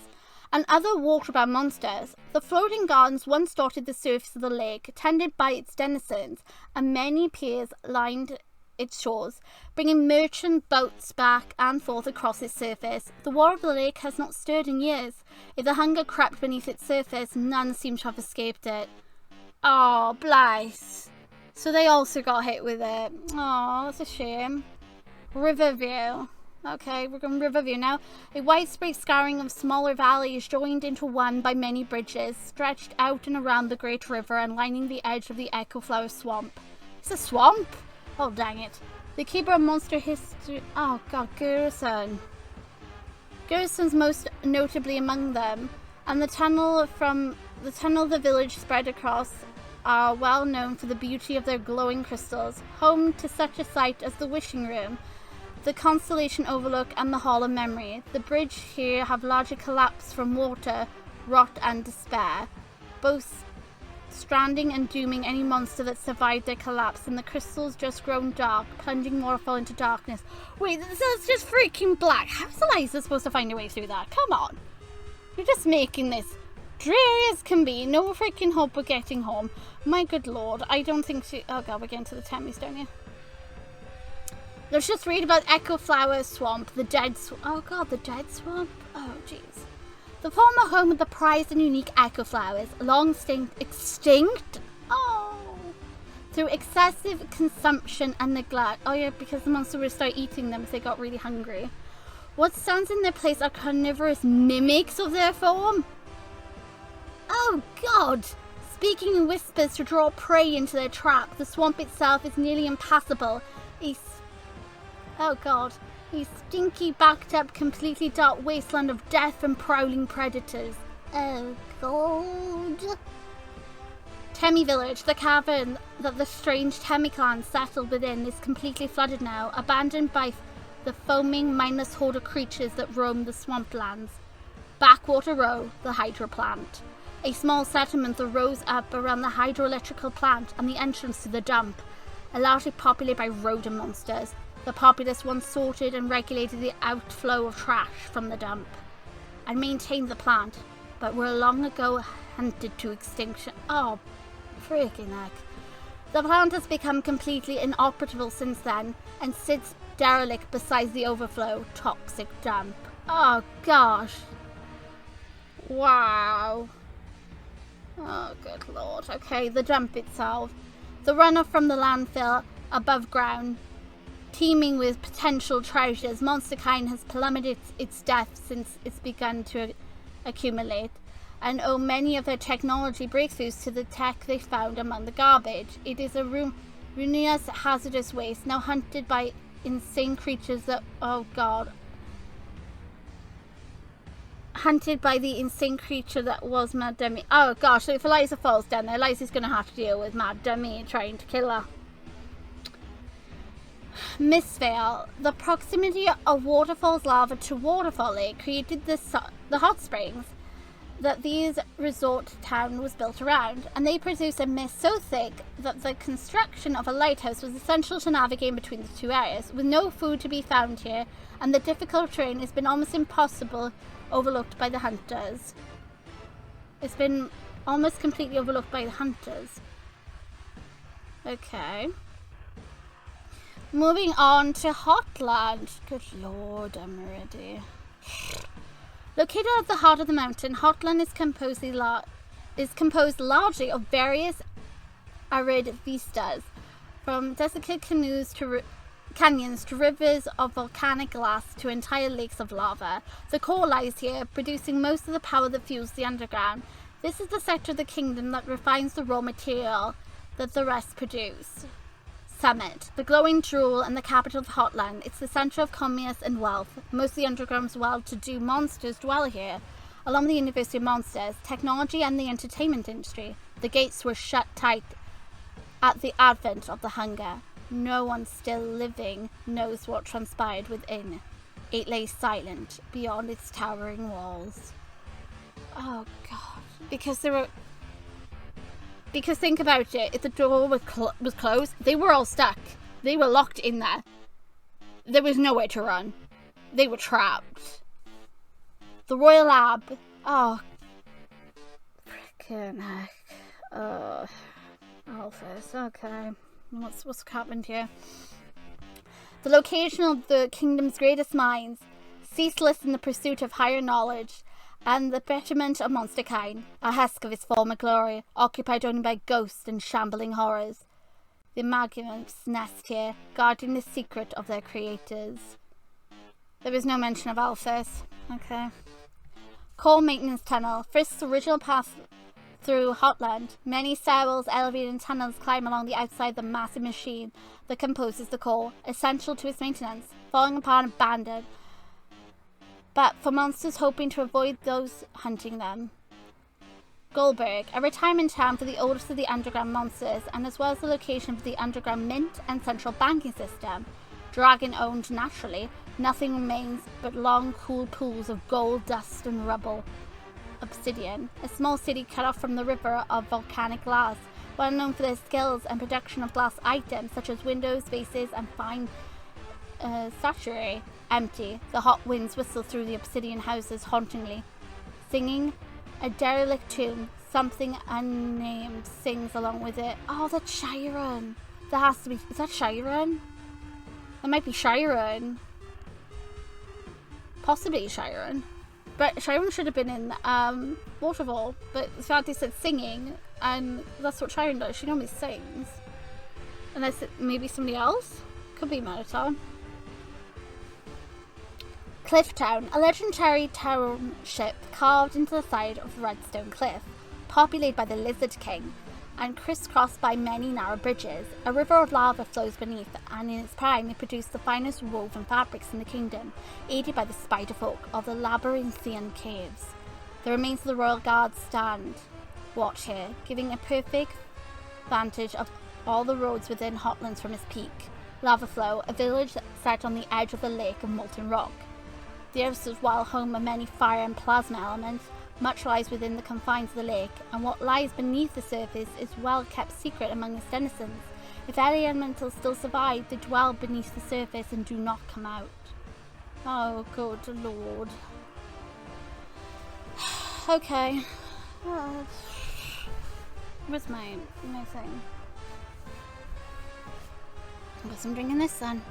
and other waterbound monsters. The floating gardens once dotted the surface of the lake, tended by its denizens, and many piers lined its shores, bringing merchant boats back and forth across its surface. The water of the lake has not stirred in years. If the hunger crept beneath its surface, none seem to have escaped it. Oh, bless. So they also got hit with it. Oh, that's a shame. Riverview. Okay, we're going Riverview now. A widespread scouring of smaller valleys joined into one by many bridges, stretched out and around the great river and lining the edge of the Echo Flower Swamp. It's a swamp? Oh, dang it. The keeper of monster history... Oh, God, Gerson. Gerson's most notably among them, and the tunnel the village spread across are well known for the beauty of their glowing crystals, home to such a sight as the Wishing Room, the Constellation Overlook, and the Hall of Memory. The bridge here have largely collapsed from water, rot, and despair, both stranding and dooming any monster that survived their collapse, and the crystals just grown dark, plunging Waterfall into darkness. Wait, that's just freaking black. How's Eliza supposed to find a way through that? Come on. You're just making this dreary as can be. No freaking hope of getting home. My good lord, I don't think she... Oh god, we're getting to the Temmies, don't you? Let's just read about Echo Flower Swamp, the Dead Swamp. Oh god, the Dead Swamp? Oh jeez. The former home of the prized and unique echo flowers, long extinct? Oh, through excessive consumption and neglect. Oh yeah, because the monster would start eating them if they got really hungry. What stands in their place are carnivorous mimics of their form. Oh god! Speaking in whispers to draw prey into their trap, the swamp itself is nearly impassable. Oh god. A stinky, backed up, completely dark wasteland of death and prowling predators. Oh god. Temmie Village, the cavern that the strange Temmie clan settled within, is completely flooded now, abandoned by the foaming, mindless horde of creatures that roam the swamplands. Backwater Row, the hydro plant. A small settlement that rose up around the hydroelectrical plant and the entrance to the dump, largely populated by rodent monsters. The populace once sorted and regulated the outflow of trash from the dump and maintained the plant, but were long ago hunted to extinction. Oh, freaking heck. The plant has become completely inoperable since then and sits derelict beside the overflow toxic dump. Oh gosh. Wow. Oh good lord. Okay, the dump itself. The runoff from the landfill above ground, teeming with potential treasures. Monsterkind has plummeted its depth since it's begun to accumulate, and owe many of their technology breakthroughs to the tech they found among the garbage. It is ruinous, hazardous waste, now hunted by insane creatures that, oh god, hunted by the insane creature that was Mad Demi. Oh gosh, so if Eliza falls down there, Eliza's gonna have to deal with Mad Demi trying to kill her. Mistvale. The proximity of Waterfall's lava to Waterfall Lake created the hot springs that these resort town was built around, and they produce a mist so thick that the construction of a lighthouse was essential to navigate between the two areas. With no food to be found here, and the difficult terrain has been almost impossible overlooked by the hunters. It's been almost completely overlooked by the hunters. Okay. Moving on to Hotland. Good lord, I'm ready. Located at the heart of the mountain, Hotland is composed largely of various arid vistas, from desiccated canyons to rivers of volcanic glass to entire lakes of lava. The core lies here, producing most of the power that fuels the underground. This is the sector of the kingdom that refines the raw material that the rest produce. Summit, the glowing jewel and the capital of Hotland. It's the centre of commerce and wealth. Most of the underground's well-to-do monsters dwell here, along with the University of Monsters, technology and the entertainment industry. The gates were shut tight at the advent of the hunger. No one still living knows what transpired within. It lay silent beyond its towering walls. Oh god. Because think about it, if the door was closed, they were all stuck. They were locked in there. There was nowhere to run. They were trapped. The Royal Lab. Oh. Frickin' heck. Alphys, okay. What's happened here? The location of the kingdom's greatest minds, ceaseless in the pursuit of higher knowledge, and the betterment of monsterkind, a husk of its former glory, occupied only by ghosts and shambling horrors. The amalgamates nest here, guarding the secret of their creators. There is no mention of Alphys. Okay. Coal maintenance tunnel. Frisk's original path through Hotland. Many stairwells, elevators, and tunnels climb along the outside of the massive machine that composes the core, essential to its maintenance, falling apart and abandoned. But for monsters hoping to avoid those hunting them. Goldberg, a retirement town for the oldest of the underground monsters, and as well as the location of the underground mint and central banking system. Dragon-owned naturally, nothing remains but long, cool pools of gold, dust, and rubble. Obsidian, a small city cut off from the river of volcanic glass, well known for their skills and production of glass items such as windows, vases, and fine statuary. Empty. The hot winds whistle through the obsidian houses hauntingly. Singing a derelict tune. Something unnamed sings along with it. Oh, that's Chiron. That has to be... Is that Chiron? That might be Chiron. Possibly Chiron. But Chiron should have been in Waterfall. But the fact they said singing, and that's what Chiron does. She normally sings. Unless it maybe somebody else? Could be Minotaur. Clifftown, a legendary township carved into the side of the Redstone Cliff, populated by the Lizard King, and crisscrossed by many narrow bridges. A river of lava flows beneath, and in its prime it produced the finest woven fabrics in the kingdom, aided by the spider folk of the labyrinthian caves. The remains of the royal guards stand watch here, giving a perfect vantage of all the roads within Hotlands from its peak. Lava Flow, a village set on the edge of the lake of molten rock. The earth is while home of many fire and plasma elements, much lies within the confines of the lake, and what lies beneath the surface is well kept secret among its denizens. If any elementals still survive, they dwell beneath the surface and do not come out. Oh, good lord. Okay. Where's my thing? I guess I'm drinking this then.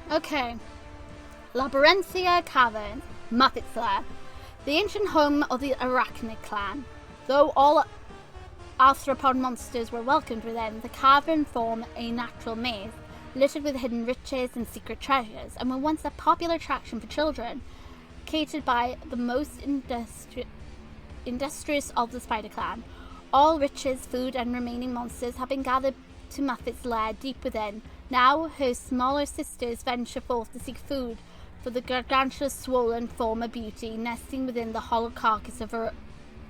Okay. Labyrinthia Cavern, Muppet's Lair. The ancient home of the Arachnid clan. Though all arthropod monsters were welcomed within, the cavern formed a natural maze, littered with hidden riches and secret treasures, and were once a popular attraction for children, catered by the most industrious of the Spider Clan. All riches, food, and remaining monsters have been gathered to Muffet's lair deep within. Now her smaller sisters venture forth to seek food for the gargantuous, swollen former beauty nesting within the hollow carcass of her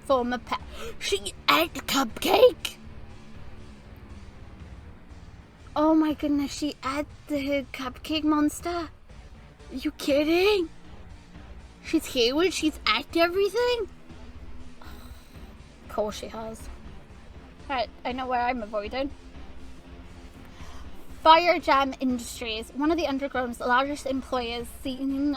former pet. She ate the cupcake! Oh my goodness, she ate the cupcake monster? Are you kidding? She's here when she's ate everything? Of course she has. Right, I know where I'm avoiding. Fire Jam Industries, one of the Underground's largest employers, seeing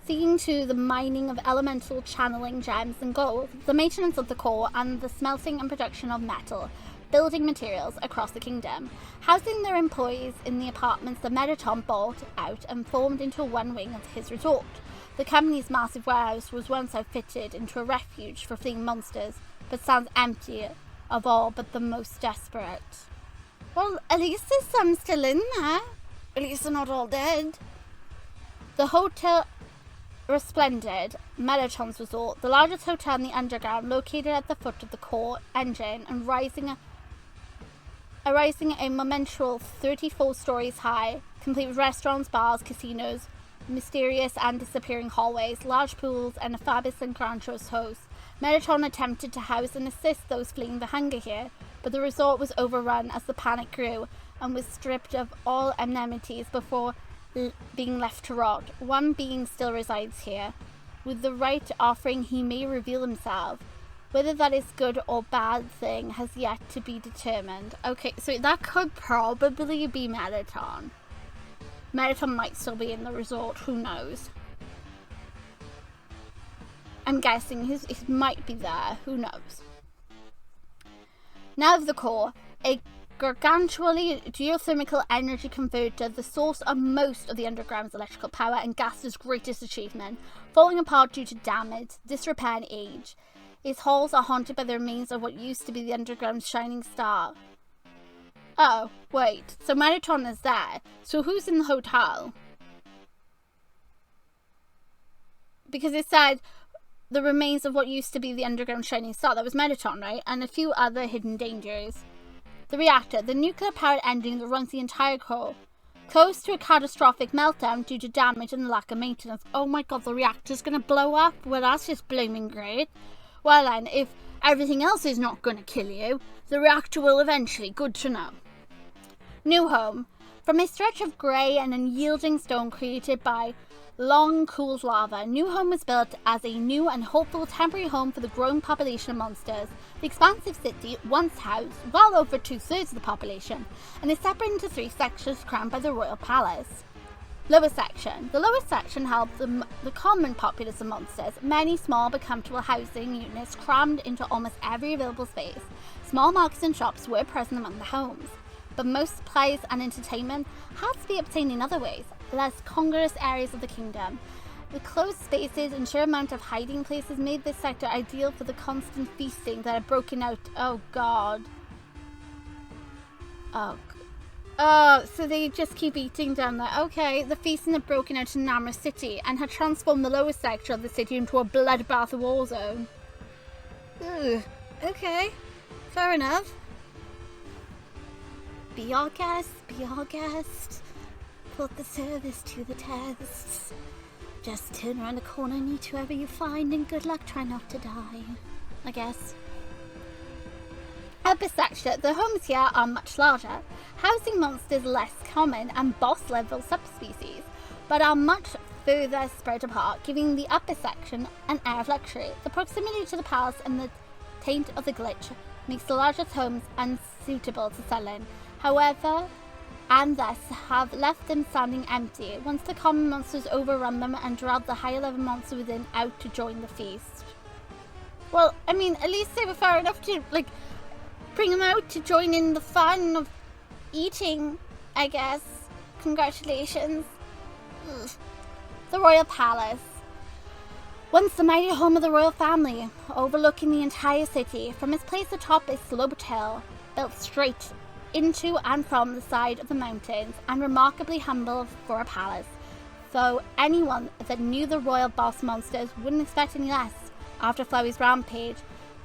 to the mining of elemental channeling gems and gold, the maintenance of the core, and the smelting and production of metal, building materials across the kingdom. Housing their employees in the apartments the Mettaton bought out and formed into one wing of his resort. The company's massive warehouse was once outfitted into a refuge for fleeing monsters, but stands empty of all but the most desperate. Well, at least there's some still in there. At least they're not all dead. The Hotel Resplendid, Mettaton's resort, the largest hotel in the underground, located at the foot of the core engine and rising a monumental 34 stories high, complete with restaurants, bars, casinos, mysterious and disappearing hallways, large pools, and a fabulous and grandiose host. Mettaton attempted to house and assist those fleeing the hunger here, but the resort was overrun as the panic grew and was stripped of all amenities before being left to rot. One being still resides here. With the right offering, he may reveal himself. Whether that is good or bad thing has yet to be determined. Okay, so that could probably be Mettaton. Mettaton might still be in the resort, who knows? I'm guessing he might be there, who knows? Now of the core, a gargantually geothermal energy converter, the source of most of the underground's electrical power and gas's greatest achievement, falling apart due to damage, disrepair, and age. Its halls are haunted by the remains of what used to be the underground's shining star. Oh, wait, so Mettaton is there, so who's in the hotel? Because it said the remains of what used to be the underground shining star. That was Mettaton, right? And a few other hidden dangers. The reactor, the nuclear-powered engine that runs the entire core, close to a catastrophic meltdown due to damage and lack of maintenance. Oh my god, the reactor's gonna blow up? Well, that's just blooming great. Well then, if everything else is not gonna kill you, the reactor will eventually. Good to know. New home. From a stretch of grey and unyielding stone created by long-cooled lava, New Home was built as a new and hopeful temporary home for the growing population of monsters. The expansive city once housed well over 2/3 of the population, and is separated into 3 sections crowned by the royal palace. Lower section. The lower section held the common populace of monsters, many small but comfortable housing units crammed into almost every available space. Small markets and shops were present among the homes, but most supplies and entertainment had to be obtained in other ways, less congruous areas of the kingdom. The closed spaces and sheer amount of hiding places made this sector ideal for the constant feasting that had broken out. Oh god. Oh, so they just keep eating down there. Okay, the feasting had broken out in Namra City and had transformed the lower sector of the city into a bloodbath war zone. Ugh. Okay, fair enough. Be our guest, be our guest. Put the service to the test. Just turn around the corner and eat whoever you find, and good luck, try not to die, I guess. Upper sector, the homes here are much larger, housing monsters less common and boss-level subspecies, but are much further spread apart, giving the upper section an air of luxury. The proximity to the palace and the taint of the glitch makes the largest homes unsuitable to sell in, however, and thus have left them standing empty once the common monsters overrun them and drag the higher level monster within out to join the feast. Well, I mean, at least they were fair enough to, like, bring them out to join in the fun of eating, I guess. Congratulations. Ugh. The Royal Palace. Once the mighty home of the royal family, overlooking the entire city, from its place atop a sloped hill, built straight into and from the side of the mountains, and remarkably humble for a palace, though anyone that knew the royal boss monsters wouldn't expect any less after Flowey's rampage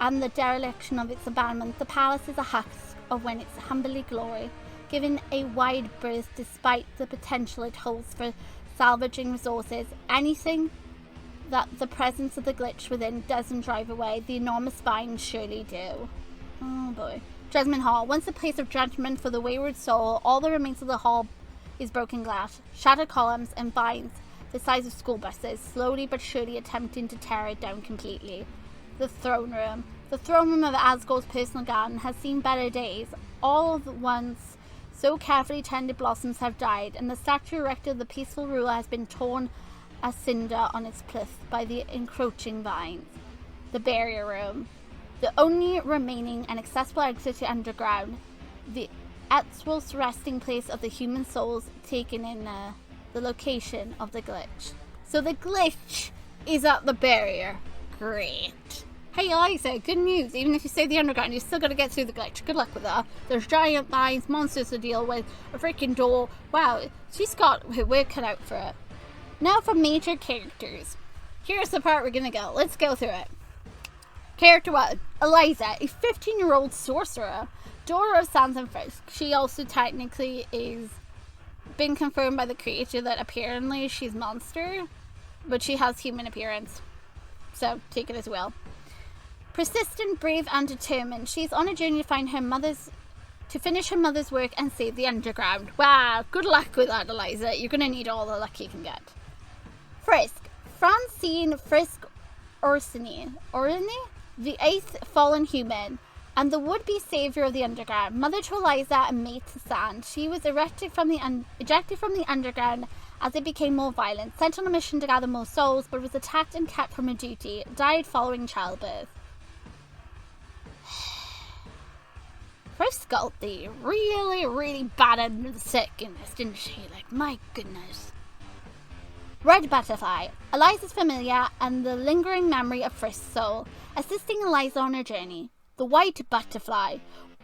and the dereliction of its abandonment, the palace is a husk of when its humbly glory, given a wide berth despite the potential it holds for salvaging resources. Anything that the presence of the glitch within doesn't drive away, the enormous spines surely do. Oh boy. Judgment Hall. Once a place of judgment for the wayward soul, all that remains of the hall is broken glass, shattered columns, and vines the size of school buses, slowly but surely attempting to tear it down completely. The throne room. The throne room of Asgore's personal garden has seen better days. All of the once so carefully tended blossoms have died, and the statue erected of the peaceful ruler has been torn as cinder on its plinth by the encroaching vines. The barrier room. The only remaining and accessible exit to underground. The Etzwolf's resting place of the human souls taken in the location of the glitch. So the glitch is at the barrier. Great. Hey Eliza, good news. Even if you stay the underground, you still gotta get through the glitch. Good luck with that. There's giant vines, monsters to deal with, a freaking door. Wow, she's got her work cut out for it. Now for major characters. Here's the part we're gonna go. Let's go through it. Character 1. Eliza, a 15-year-old sorcerer, daughter of Sans and Frisk. She also technically is been confirmed by the creator that apparently she's monster, but she has human appearance. So take it as well. Persistent, brave, and determined. She's on a journey to finish her mother's work and save the underground. Wow, good luck with that, Eliza. You're gonna need all the luck you can get. Frisk. Francine Frisk Orsini, the 8th fallen human, and the would-be savior of the underground. Mother to Eliza and mate to Sand. She was ejected from the underground as it became more violent, sent on a mission to gather more souls, but was attacked and kept from her duty. Died following childbirth. Frisk got the really, really bad and sick in this, didn't she? Like, my goodness. Red Butterfly. Eliza's familiar and the lingering memory of Frisk's soul, assisting Eliza on her journey. The White Butterfly.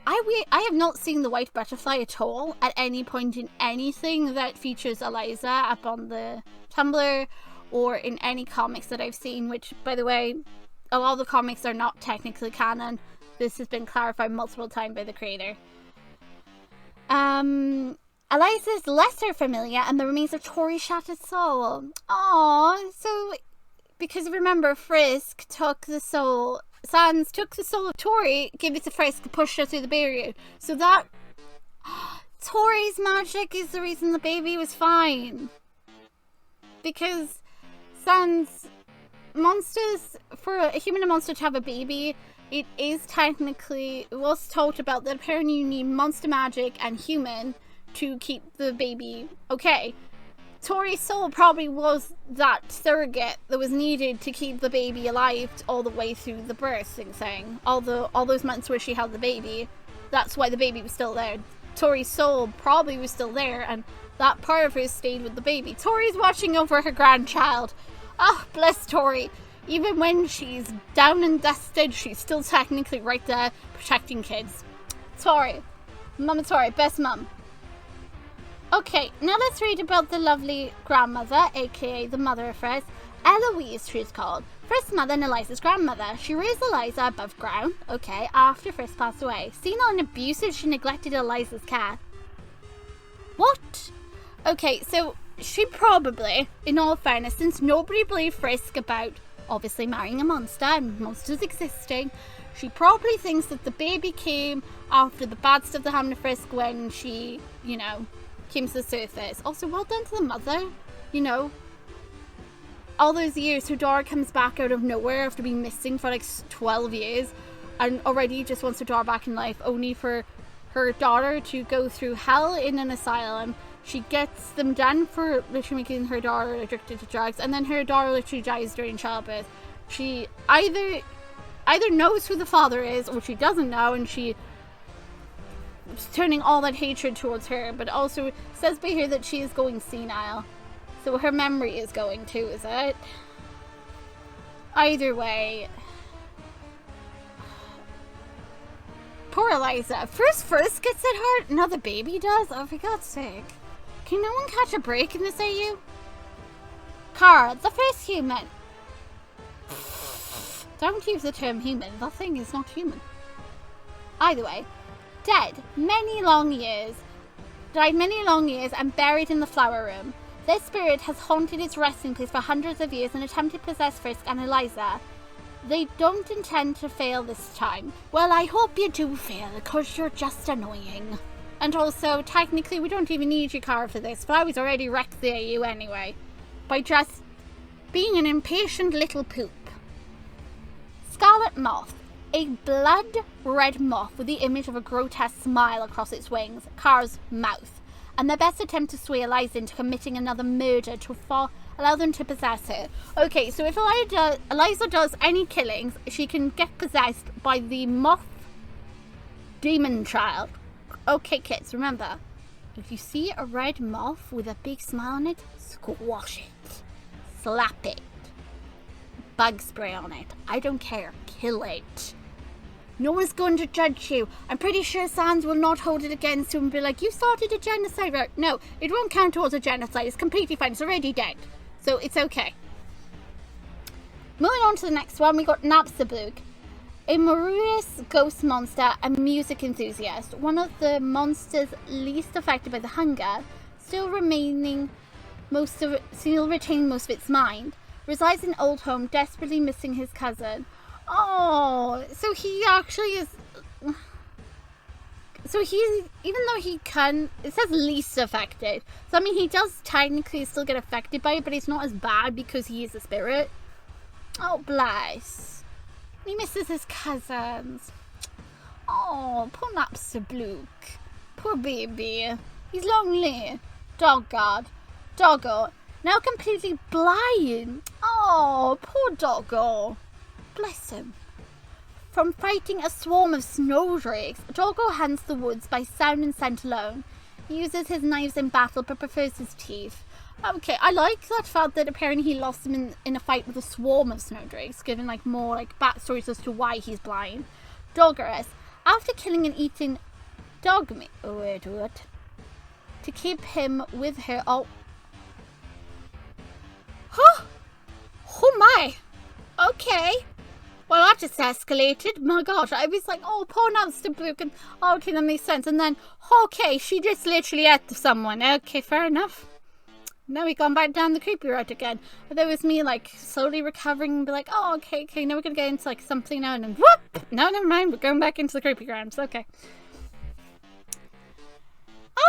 I have not seen the White Butterfly at all at any point in anything that features Eliza up on the Tumblr or in any comics that I've seen, which, by the way, a lot of the comics are not technically canon. This has been clarified multiple times by the creator. Eliza's lesser familiar and the remains of Tori's shattered soul. Aww, so because remember, Frisk took the soul. Sans took the soul of Tori, gave it to Frisk, pushed her through the barrier. So that Tori's magic is the reason the baby was fine. Because Sans monsters, for a human and monster to have a baby, it is technically, it was told about that apparently you need monster magic and human to keep the baby okay. Tori's soul probably was that surrogate that was needed to keep the baby alive all the way through the birthing thing. All those months where she held the baby, that's why the baby was still there. Tori's soul probably was still there, and that part of her stayed with the baby. Tori's watching over her grandchild. Ah, oh, bless Tori. Even when she's down and dusted, she's still technically right there protecting kids. Tori. Mama Tori, best mum. Okay, now let's read about the lovely grandmother, aka the mother of Frisk. Eloise, she's called. Frisk's mother and Eliza's grandmother. She raised Eliza above ground, okay, after Frisk passed away. Senile and abusive, she neglected Eliza's care. What? Okay, so she probably, in all fairness, since nobody believed Frisk about obviously marrying a monster and monsters existing, she probably thinks that the baby came after the bad stuff that happened to Frisk when she, you know, came to the surface. Also, well done to the mother, you know. All those years, her daughter comes back out of nowhere after being missing for like 12 years and already just wants her daughter back in life, only for her daughter to go through hell in an asylum. She gets them done for literally making her daughter addicted to drugs, and then her daughter literally dies during childbirth. She either knows who the father is or she doesn't know, and she turning all that hatred towards her, but also says by here that she is going senile. So her memory is going too, is it? Either way. Poor Eliza. First gets it hard, now the baby does? Oh, for God's sake. Can no one catch a break in this AU? Carl, the first human. Don't use the term human. That thing is not human. Either way, dead many long years, died many long years and buried in the flower room. Their spirit has haunted its resting place for hundreds of years and attempted to possess Frisk and Eliza. They don't intend to fail this time. Well, I hope you do fail, because you're just annoying. And also, technically, we don't even need your car for this. Flowers already wrecked the AU anyway. By just being an impatient little poop. Scarlet Moth. A blood-red moth with the image of a grotesque smile across its wings. Car's mouth. And their best attempt to sway Eliza into committing another murder to allow them to possess her. Okay, so if Eliza does any killings, she can get possessed by the moth demon child. Okay, kids, remember, if you see a red moth with a big smile on it, squash it. Slap it. Bug spray on it. I don't care. Kill it. No one's going to judge you. I'm pretty sure Sans will not hold it against you and be like, you started a genocide, right? No, it won't count towards a genocide. It's completely fine. It's already dead. So it's okay. Moving on to the next one, we got Napstablook. A Mauritius ghost monster and music enthusiast. One of the monsters least affected by the hunger, still retain most of its mind. Resides in old home, desperately missing his cousin. Oh, so he actually is... So he's, even though he can, it says least affected. So I mean, he does technically still get affected by it, but it's not as bad because he is a spirit. Oh, bless. He misses his cousins. Oh, poor Napstablook. Poor baby. He's lonely. Doggo. Now completely blind. Oh, poor doggo. Bless him. From fighting a swarm of snowdrakes, Doggo hunts the woods by sound and scent alone. He uses his knives in battle but prefers his teeth. Okay, I like that fact that apparently he lost him in a fight with a swarm of snowdrakes, giving like more like backstories as to why he's blind. Doggeress. After killing and eating dog meat, to keep him with her. Oh my. Okay. Well, that just escalated. My gosh, I was like, oh, poor Napstablook, and okay, that makes sense. And then, okay, she just literally ate someone. Okay, fair enough. Now we've gone back down the creepy route again. But there was me, like, slowly recovering and be like, oh, okay, now we're going to get into, like, something now. And then, whoop! No, never mind, we're going back into the creepy grounds. Okay.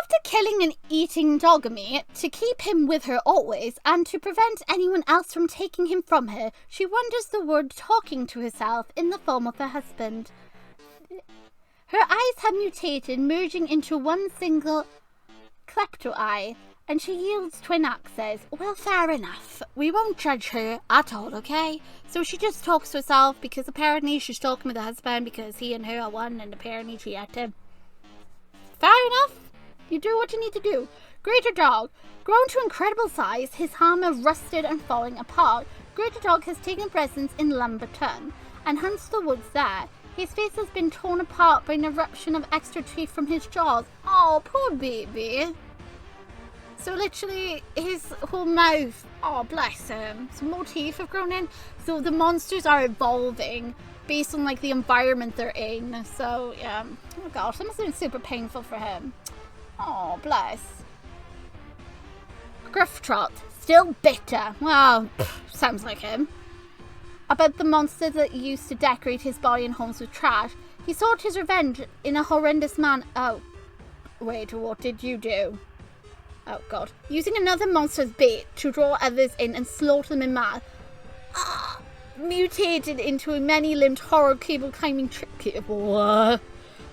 After killing and eating Dogamy, to keep him with her always, and to prevent anyone else from taking him from her, she wanders the wood talking to herself in the form of her husband. Her eyes have mutated, merging into one single klepto eye, and she yields twin axes. Well, fair enough. We won't judge her at all, okay? So she just talks to herself, because apparently she's talking with her husband, because he and her are one, and apparently she had him. Fair enough. You do what you need to do. Greater Dog. Grown to incredible size, his armor rusted and falling apart, Greater Dog has taken residence in Lumberton and hunts the woods there. His face has been torn apart by an eruption of extra teeth from his jaws. Oh, poor baby. So literally, his whole mouth, oh, bless him. Some more teeth have grown in. So the monsters are evolving based on, like, the environment they're in. So, yeah. Oh, gosh, that must have been super painful for him. Oh, bless. Grifftrot, still bitter. Well, sounds like him. About the monster that used to decorate his body and homes with trash, he sought his revenge in a horrendous manner. Oh, wait, what did you do? Oh, God. Using another monster's bait to draw others in and slaughter them in mass. Mutated into a many-limbed horror cable climbing what?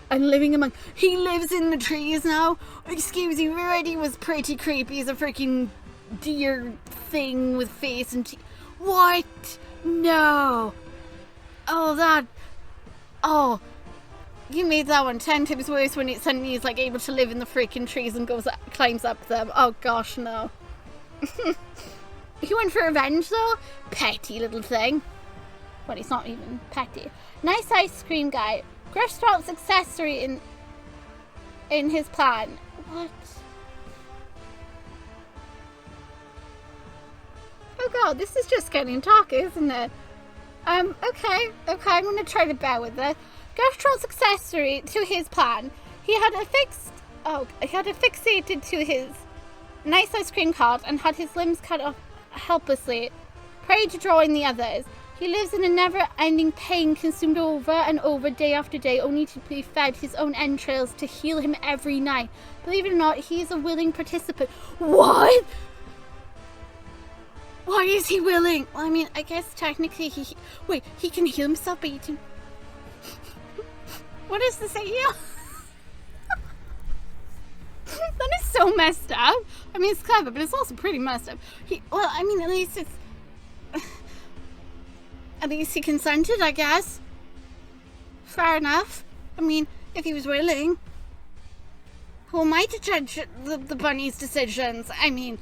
And living among... He lives in the trees now? Excuse me, already was pretty creepy as a freaking deer thing with face and teeth. What? No. Oh, that... Oh. You made that one 10 times worse when it suddenly is like able to live in the freaking trees and climbs up them. Oh gosh, no. You went for revenge though? Petty little thing. Well, he's not even petty. Nice ice cream guy. Griffstrap's accessory in his plan. What? Oh god, this is just getting dark, isn't it? Okay, I'm gonna try to bear with it. Gertrude's accessory to his plan. He had fixated to his nice ice cream cart and had his limbs cut off helplessly, prey to drawing the others. He lives in a never-ending pain, consumed over and over, day after day, only to be fed his own entrails to heal him every night. Believe it or not, he is a willing participant. What? Why is he willing? Well, I mean, I guess technically he can heal himself by eating. What is this AU? That is so messed up. I mean, it's clever, but it's also pretty messed up. At least he consented, I guess. Fair enough. I mean, if he was willing. Who am I to judge the bunny's decisions? I mean,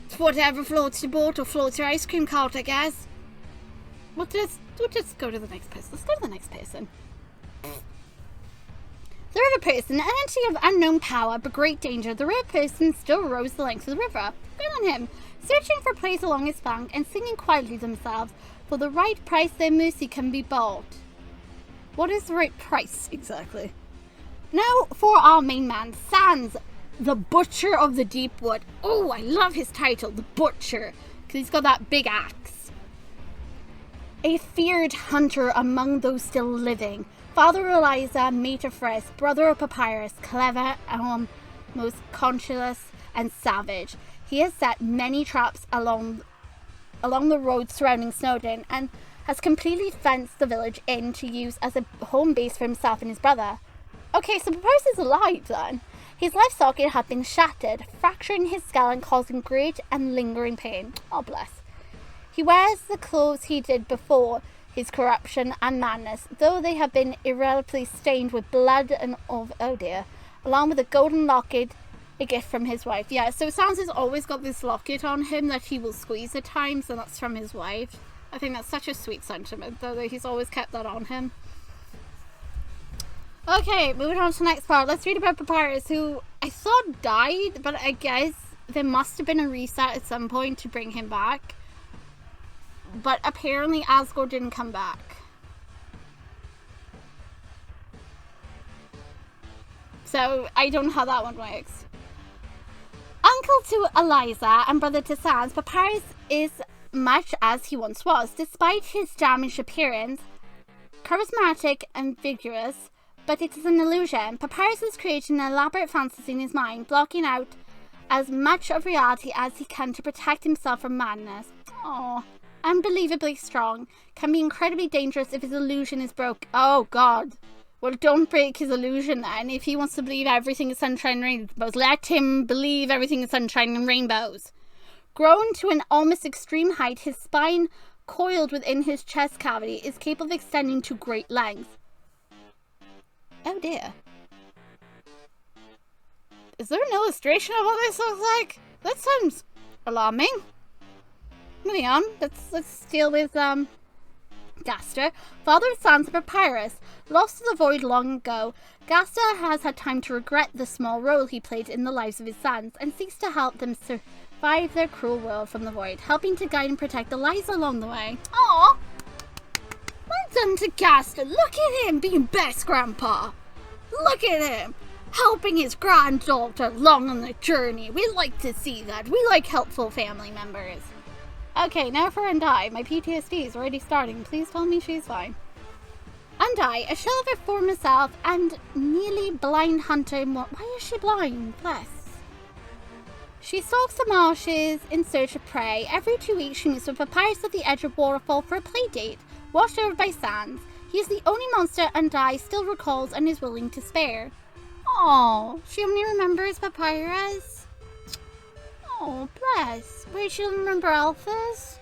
it's whatever floats your boat or floats your ice cream cart, I guess. We'll just go to the next person. Let's go to the next person. The river person, an entity of unknown power but great danger. The river person still rows the length of the river. Good on him. Searching for a place along its bank and singing quietly to themselves. For the right price, their mercy can be bought. What is the right price, exactly? Now for our main man, Sans, the Butcher of the Deep Wood. Oh, I love his title, the Butcher, because he's got that big axe. A feared hunter among those still living. Father Eliza, mate of Fres, brother of Papyrus, clever, most conscious and savage. He has set many traps along the road surrounding Snowdon and has completely fenced the village in to use as a home base for himself and his brother. Okay, so Papyrus is alive then. His left socket had been shattered, fracturing his skull and causing great and lingering pain. Oh, bless. He wears the clothes he did before his corruption and madness, though they have been irrevocably stained with blood and oh dear, along with a golden locket, a gift from his wife. Yeah, so Sans has always got this locket on him that he will squeeze at times, and that's from his wife. I think that's such a sweet sentiment, though, that he's always kept that on him. Okay, moving on to the next part. Let's read about Papyrus, who I thought died, but I guess there must have been a reset at some point to bring him back. But apparently Asgore didn't come back. So I don't know how that one works. Uncle to Eliza and brother to Sans, Papyrus is much as he once was. Despite his damaged appearance, charismatic and vigorous, but it is an illusion. Papyrus is creating an elaborate fantasy in his mind, blocking out as much of reality as he can to protect himself from madness. Oh, unbelievably strong. Can be incredibly dangerous if his illusion is broke. Oh god. Well, don't break his illusion then. If he wants to believe everything is sunshine and rainbows, let him believe everything is sunshine and rainbows. Grown to an almost extreme height, his spine, coiled within his chest cavity, is capable of extending to great length. Oh dear. Is there an illustration of what this looks like? That sounds alarming. Moving on, let's deal with Gaster, father of Sans and Papyrus. Lost to the void long ago, Gaster has had time to regret the small role he played in the lives of his sons and seeks to help them survive their cruel world from the void, helping to guide and protect Eliza along the way. Aww! Well done to Gaster. Look at him being best grandpa. Look at him helping his granddaughter along on the journey. We like to see that. We like helpful family members. Okay, now for Undai. My PTSD is already starting. Please tell me she's fine. Undai, a shell of her former self and nearly blind hunter. Why is she blind? Bless. She stalks the marshes in search of prey. Every 2 weeks she meets with Papyrus at the edge of waterfall for a play date, watched over by Sans. He is the only monster Undai still recalls and is willing to spare. Oh, she only remembers Papyrus? Oh, bless. Wait, she'll remember Alphas?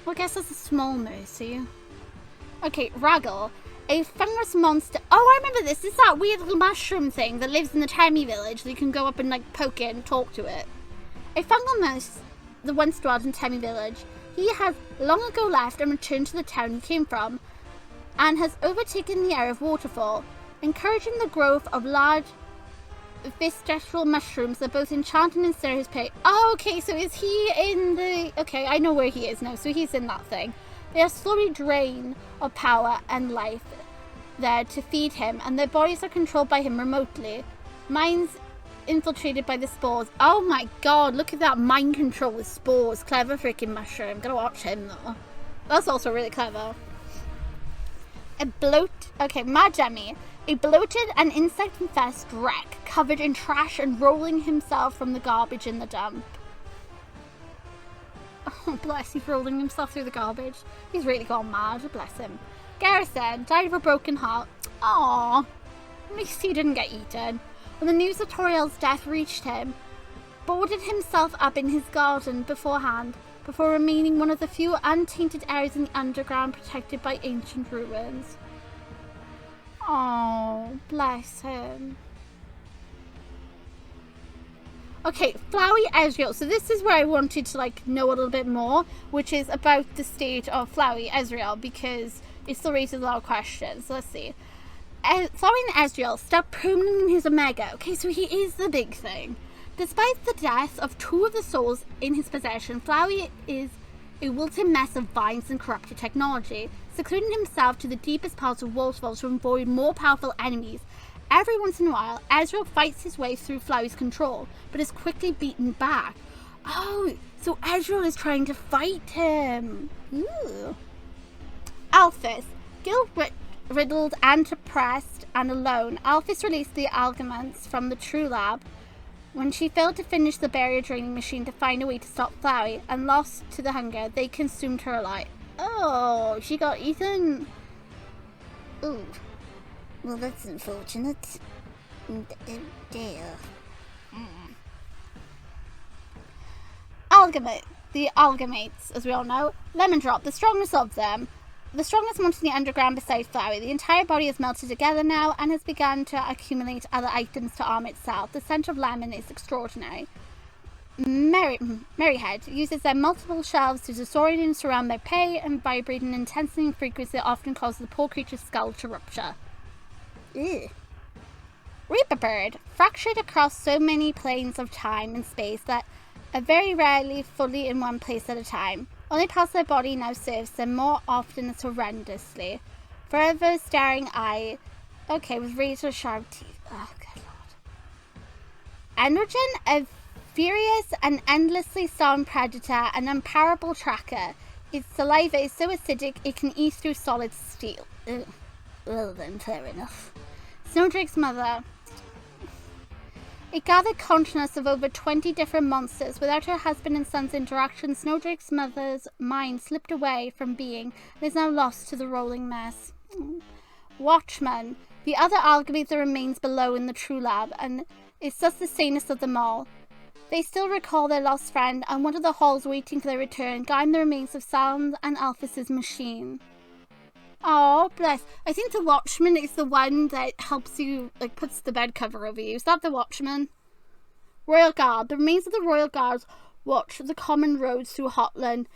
Well, I guess that's a small mercy. Okay, Raggle. A fungus monster. Oh, I remember this. It's that weird little mushroom thing that lives in the Temi village that you can go up and, like, poke it and talk to it. A fungal mouse that once dwelled in Temi village. He has long ago left and returned to the town he came from and has overtaken the area of Waterfall, encouraging the growth of large vestigial mushrooms that both enchant and ensnare his prey. Oh, okay, so is he in the... Okay, I know where he is now, so he's in that thing. They are slowly drained of power and life there to feed him, and their bodies are controlled by him remotely. Minds infiltrated by the spores. Oh my god, look at that mind control with spores. Clever freaking mushroom. Gotta watch him though. That's also really clever. Mad Jemmy. A bloated and insect-infested wreck covered in trash and rolling himself from the garbage in the dump. Oh, bless, he's rolling himself through the garbage. He's really gone mad, bless him. Garrison died of a broken heart. Aww. At least he didn't get eaten. When the news of Toriel's death reached him, boarded himself up in his garden beforehand, before remaining one of the few untainted areas in the underground protected by ancient ruins. Oh, bless him. Okay, Flowey Ezreal. So this is where I wanted to know a little bit more, which is about the state of Flowey Ezreal, because it still raises a lot of questions. So let's see. Flowey Ezreal stopped pruning his Omega. Okay, so he is the big thing. Despite the death of 2 of the souls in his possession, Flowey is a wilted mess of vines and corrupted technology, secluding himself to the deepest parts of Wolfsville to avoid more powerful enemies. Every once in a while, Ezreal fights his way through Flowey's control, but is quickly beaten back. Oh, so Ezreal is trying to fight him. Ooh. Alphys. Guilt-riddled and depressed and alone, Alphys released the Alchemants from the True Lab when she failed to finish the barrier draining machine to find a way to stop Flowey, and lost to the hunger, they consumed her alive. Oh, she got eaten. Ooh. Well, that's unfortunate. Dear. The Alchemates, as we all know. Lemon Drop, the strongest of them. The strongest monster in the underground besides Flowey. The entire body is melted together now and has begun to accumulate other items to arm itself. The scent of lemon is extraordinary. Merryhead uses their multiple shelves to disorient and surround their prey, and vibrate an intensity and frequency that often causes the poor creature's skull to rupture. Ew. Reaper Bird, fractured across so many planes of time and space that are very rarely fully in one place at a time. Only parts of their body now serves them, more often as horrendously. Forever staring eye. Okay, with razor sharp teeth. Oh, good lord. Androgen, a furious and endlessly sound predator, an unparable tracker. Its saliva is so acidic it can eat through solid steel. Ugh. Well then, fair enough. Snowdrake's mother. It gathered consciousness of over 20 different monsters. Without her husband and son's interaction, Snowdrake's mother's mind slipped away from being and is now lost to the rolling mess. Watchman. The other alchemy that remains below in the True Lab, and is thus the sanest of them all. They still recall their lost friend and one of the halls waiting for their return, guarding the remains of Sound and Alphys' machine. Oh, bless. I think the Watchman is the one that helps you, puts the bed cover over you. Is that the Watchman? Royal Guard. The remains of the Royal Guards watch the common roads through Hotland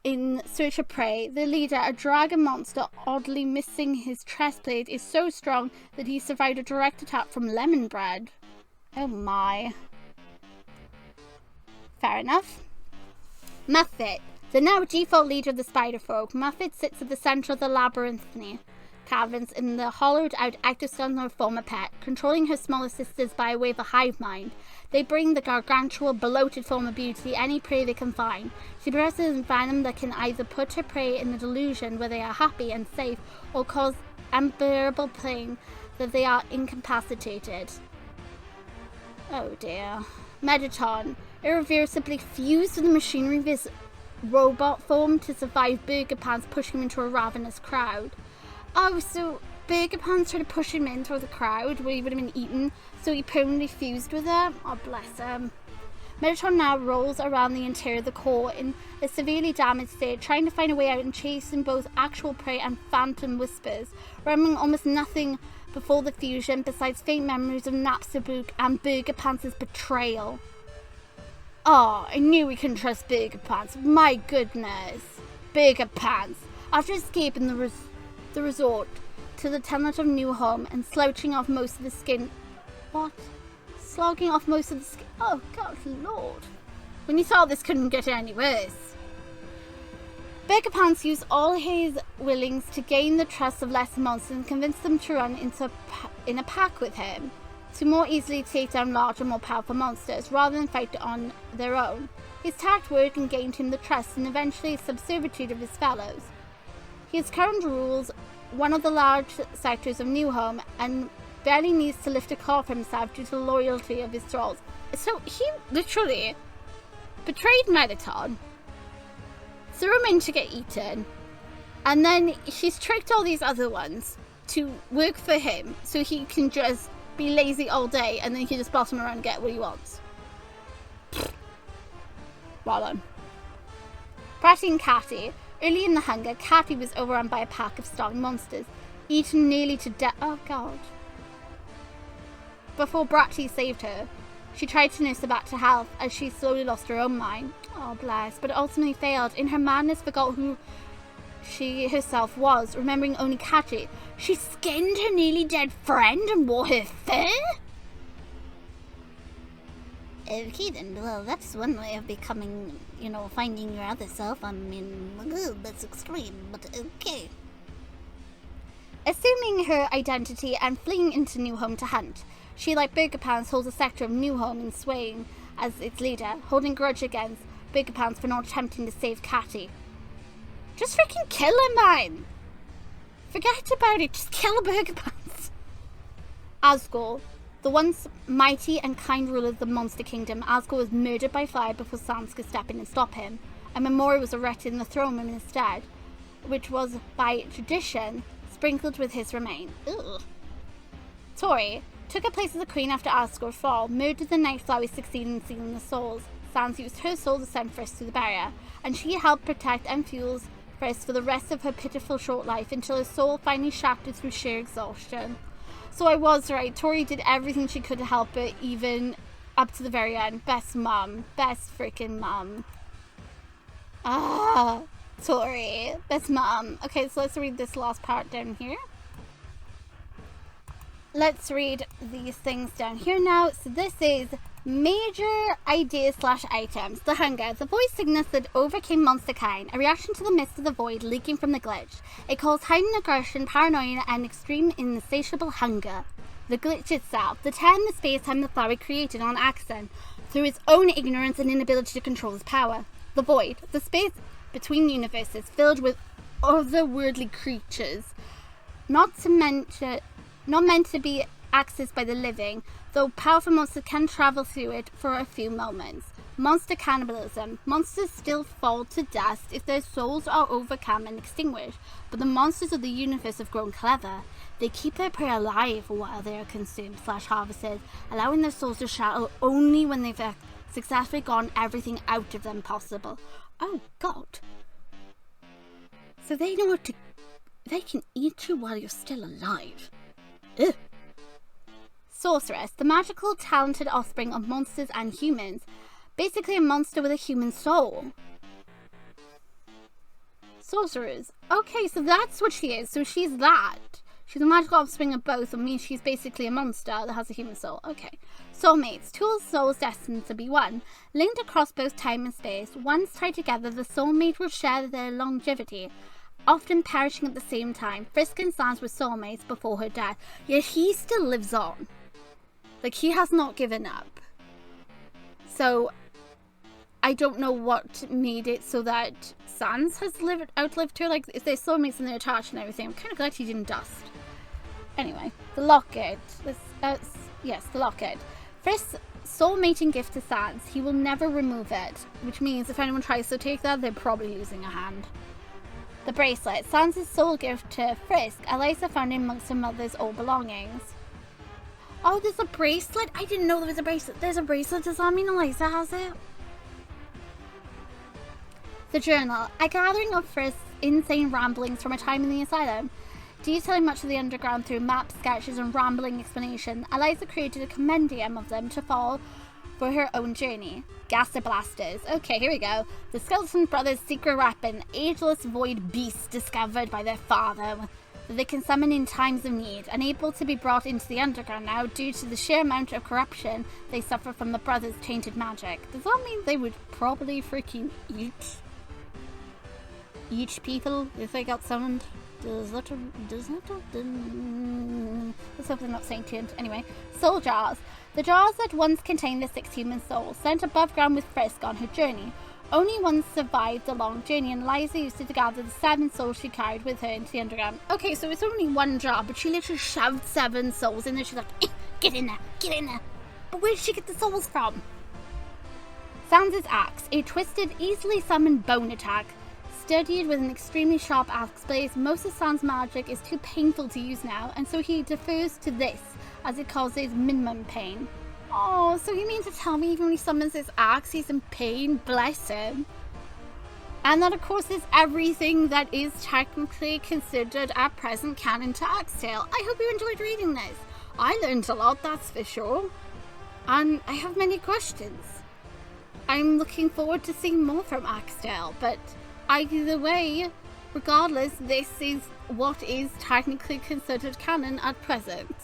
in search of prey. The leader, a dragon monster oddly missing his chest plate, is so strong that he survived a direct attack from lemon bread. Oh my. Fair enough. Muffet. The now default leader of the spider folk, Muffet sits at the centre of the labyrinthine caverns in the hollowed-out ectoskeletons of her former pet, controlling her smaller sisters by way of a hive mind. They bring the gargantuan, bloated form of beauty any prey they can find. She possesses venom that can either put her prey in the delusion where they are happy and safe, or cause unbearable pain that they are incapacitated. Oh dear. Mettaton, irreversibly fused to the machinery of his robot form to survive Burger Pants pushing him into a ravenous crowd. Oh, so Burger Pants tried to push him in through the crowd where he would have been eaten, so he permanently fused with her. Oh, bless him. Metatron now rolls around the interior of the core in a severely damaged state, trying to find a way out and chasing both actual prey and phantom whispers, remembering almost nothing before the fusion besides faint memories of Napsterbook and Burger Pants' betrayal. Oh, I knew we couldn't trust Burger Pants. My goodness. Burger Pants. After escaping the resort to the tenement of New Home and slouching off most of the skin. What? Slogging off most of the skin? Oh, God, Lord. When you thought this couldn't get any worse. Burger Pants used all his willings to gain the trust of lesser monsters and convince them to run in a pack with him, to more easily take down larger, more powerful monsters, rather than fight on their own. His tact worked and gained him the trust and eventually subservitude of his fellows. His current rules one of the large sectors of New Home and barely needs to lift a claw for himself due to the loyalty of his thralls. So he literally betrayed Mettaton, threw him in to get eaten, and then he's tricked all these other ones to work for him so he can just be lazy all day and then he can just boss him around and get what he wants. Well done. Bratty and Catty. Early in the hunger, Catty was overrun by a pack of starving monsters, eaten nearly to death. Oh god. Before Bratty saved her, she tried to nurse her back to health as she slowly lost her own mind. Oh bless, but ultimately failed. In her madness, forgot who she herself was, remembering only Catty. She skinned her nearly dead friend and wore her fur? Okay then, well that's one way of becoming, finding your other self. I mean, that's extreme, but okay. Assuming her identity and fleeing into New Home to hunt, she, like Burger Pants, holds a sector of New Home in swaying as its leader, holding grudge against Burger Pants for not attempting to save Catty. Just freaking kill him, man! Forget about it, just kill Burger Pants! Asgore. The once mighty and kind ruler of the Monster Kingdom, Asgore was murdered by fire before Sans could step in and stop him. A memorial was erected in the throne room instead, which was, by tradition, sprinkled with his remains. Ugh. Tori took her place as a queen after Asgore's fall, murdered the Night Flower, succeeding in sealing the souls. Sans used her soul to send Frisk through the barrier, and she helped protect and fuels Frisk for the rest of her pitiful short life until her soul finally shattered through sheer exhaustion. So I was right. Tori did everything she could to help it, even up to the very end. Best mom. Best freaking mom. Ah, Tori. Best mom. Okay, so let's read this last part down here. Let's read these things down here now. So this is major ideas / items. The hunger. The void sickness that overcame monster kind. A reaction to the mist of the void leaking from the glitch. It caused heightened aggression, paranoia, and extreme insatiable hunger. The glitch itself. The time, the space-time the flower created on accident through its own ignorance and inability to control its power. The void. The space between universes filled with otherworldly creatures. Not meant to be accessed by the living, though powerful monsters can travel through it for a few moments. Monster cannibalism. Monsters still fall to dust if their souls are overcome and extinguished, but the monsters of the universe have grown clever. They keep their prey alive while they are consumed / harvested, allowing their souls to shadow only when they've successfully gotten everything out of them possible. Oh god. So they know what to... They can eat you while you're still alive. Ugh. Sorceress, the magical, talented offspring of monsters and humans. Basically a monster with a human soul. Sorcerers. Okay, so that's what she is. So she's that. She's a magical offspring of both. It means she's basically a monster that has a human soul. Okay. Soulmates. Two souls destined to be one. Linked across both time and space. Once tied together, the soulmate will share their longevity, often perishing at the same time. Frisk and Sans were soulmates before her death, yet he still lives on. Like, he has not given up. So, I don't know what made it so that Sans has outlived her. Like, if they're soulmates and they're attached and everything, I'm kind of glad he didn't dust. Anyway, the locket. Yes, the locket. Frisk's soulmating gift to Sans. He will never remove it, which means if anyone tries to take that, they're probably losing a hand. The bracelet. Sans' soul gift to Frisk. Eliza found it amongst her mother's old belongings. Oh, there's a bracelet? I didn't know there was a bracelet. There's a bracelet. Does that mean Eliza has it? The journal. A gathering of Frisk's insane ramblings from a time in the asylum. Detailing much of the underground through maps, sketches, and rambling explanation, Eliza created a compendium of them to follow for her own journey. Gaster blasters. Okay, here we go. The Skeleton Brothers' secret weapon, ageless void beasts discovered by their father that they can summon in times of need, unable to be brought into the underground now due to the sheer amount of corruption they suffer from the brothers' tainted magic. Does that mean they would probably freaking eat each people if they got summoned. Let's hope they're not sentient. Anyway, soul jars. The jars that once contained the 6 human souls, sent above ground with Frisk on her journey. Only one survived the long journey, and Liza used it to gather the 7 souls she carried with her into the underground. Okay, so it's only one jar, but she literally shoved 7 souls in there. She's like, get in there, get in there. But where did she get the souls from? Sans' axe, a twisted, easily summoned bone attack. Studied with an extremely sharp axe blade, most of Sans' magic is too painful to use now, and so he defers to this, as it causes minimum pain. Oh, so you mean to tell me even when he summons his axe, he's in pain? Bless him. And that, of course, is everything that is technically considered at present canon to Axetale. I hope you enjoyed reading this. I learned a lot, that's for sure. And I have many questions. I'm looking forward to seeing more from Axetale, but either way, regardless, this is what is technically considered canon at present.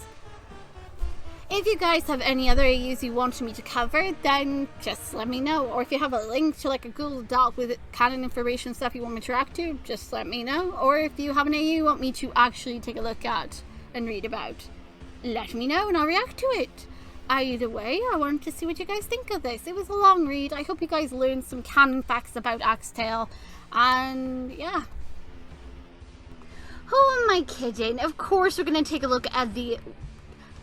If you guys have any other AUs you want me to cover, then just let me know. Or if you have a link to like a Google Doc with canon information stuff you want me to react to, just let me know. Or if you have an AU you want me to actually take a look at and read about, let me know and I'll react to it. Either way, I wanted to see what you guys think of this. It was a long read. I hope you guys learned some canon facts about Axetale. And yeah. Who am I kidding? Of course we're going to take a look at the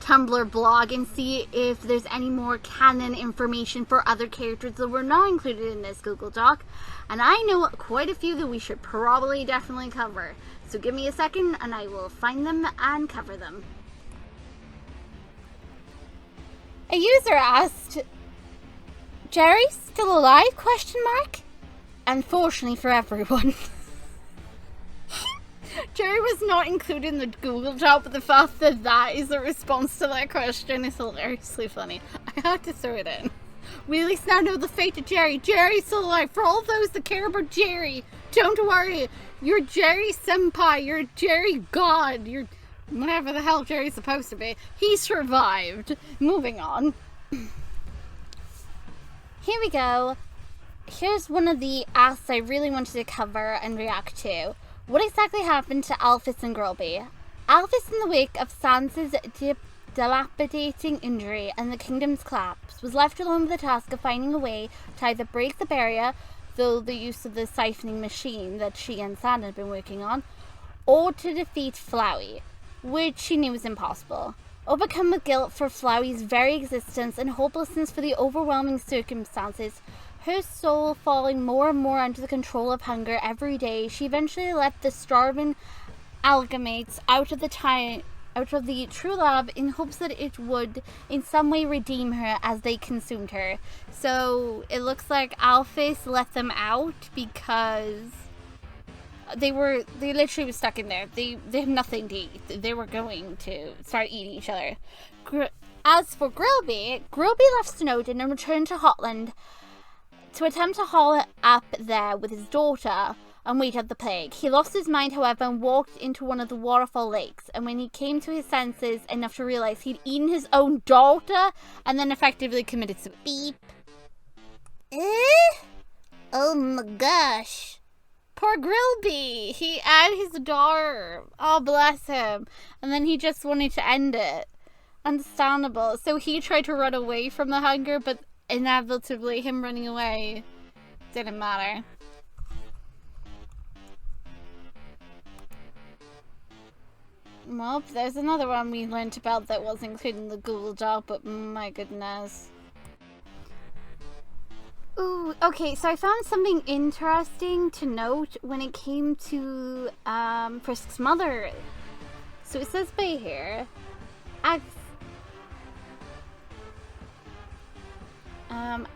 Tumblr blog and see if there's any more canon information for other characters that were not included in this Google Doc. And I know quite a few that we should probably definitely cover. So give me a second and I will find them and cover them. A user asked, Jerry still alive? ? Unfortunately for everyone. Jerry was not included in the Google Doc, but the fact that that is a response to that question is hilariously funny. I had to throw it in. We at least now know the fate of Jerry. Jerry's still alive. For all those that care about Jerry, don't worry. You're Jerry Senpai. You're Jerry God. You're whatever the hell Jerry's supposed to be. He survived. Moving on. Here we go. Here's one of the asks I really wanted to cover and react to. What exactly happened to Alphys and Grilby? Alphys, in the wake of Sans's dilapidating injury and the kingdom's collapse, was left alone with the task of finding a way to either break the barrier, through the use of the siphoning machine that she and San had been working on, or to defeat Flowey, which she knew was impossible. Overcome with guilt for Flowey's very existence and hopelessness for the overwhelming circumstances, her soul falling more and more under the control of hunger every day, she eventually let the starving amalgamates out of the true lab in hopes that it would in some way redeem her as they consumed her. So it looks like Alphys let them out because they literally were stuck in there. They had nothing to eat. They were going to start eating each other. As for Grilby left Snowdon and returned to Hotland to attempt to haul up there with his daughter and wait out the plague. He lost his mind, however, and walked into one of the waterfall lakes. And when he came to his senses enough to realize he'd eaten his own daughter and then effectively committed suicide. Beep. Oh my gosh. Poor Grilby. He had his daughter. Oh, bless him. And then he just wanted to end it. Understandable. So he tried to run away from the hunger, but inevitably him running away didn't matter. Well, there's another one we learned about that was included in the Google Doc, but my goodness. Ooh, okay, so I found something interesting to note when it came to Frisk's mother. So it says by here,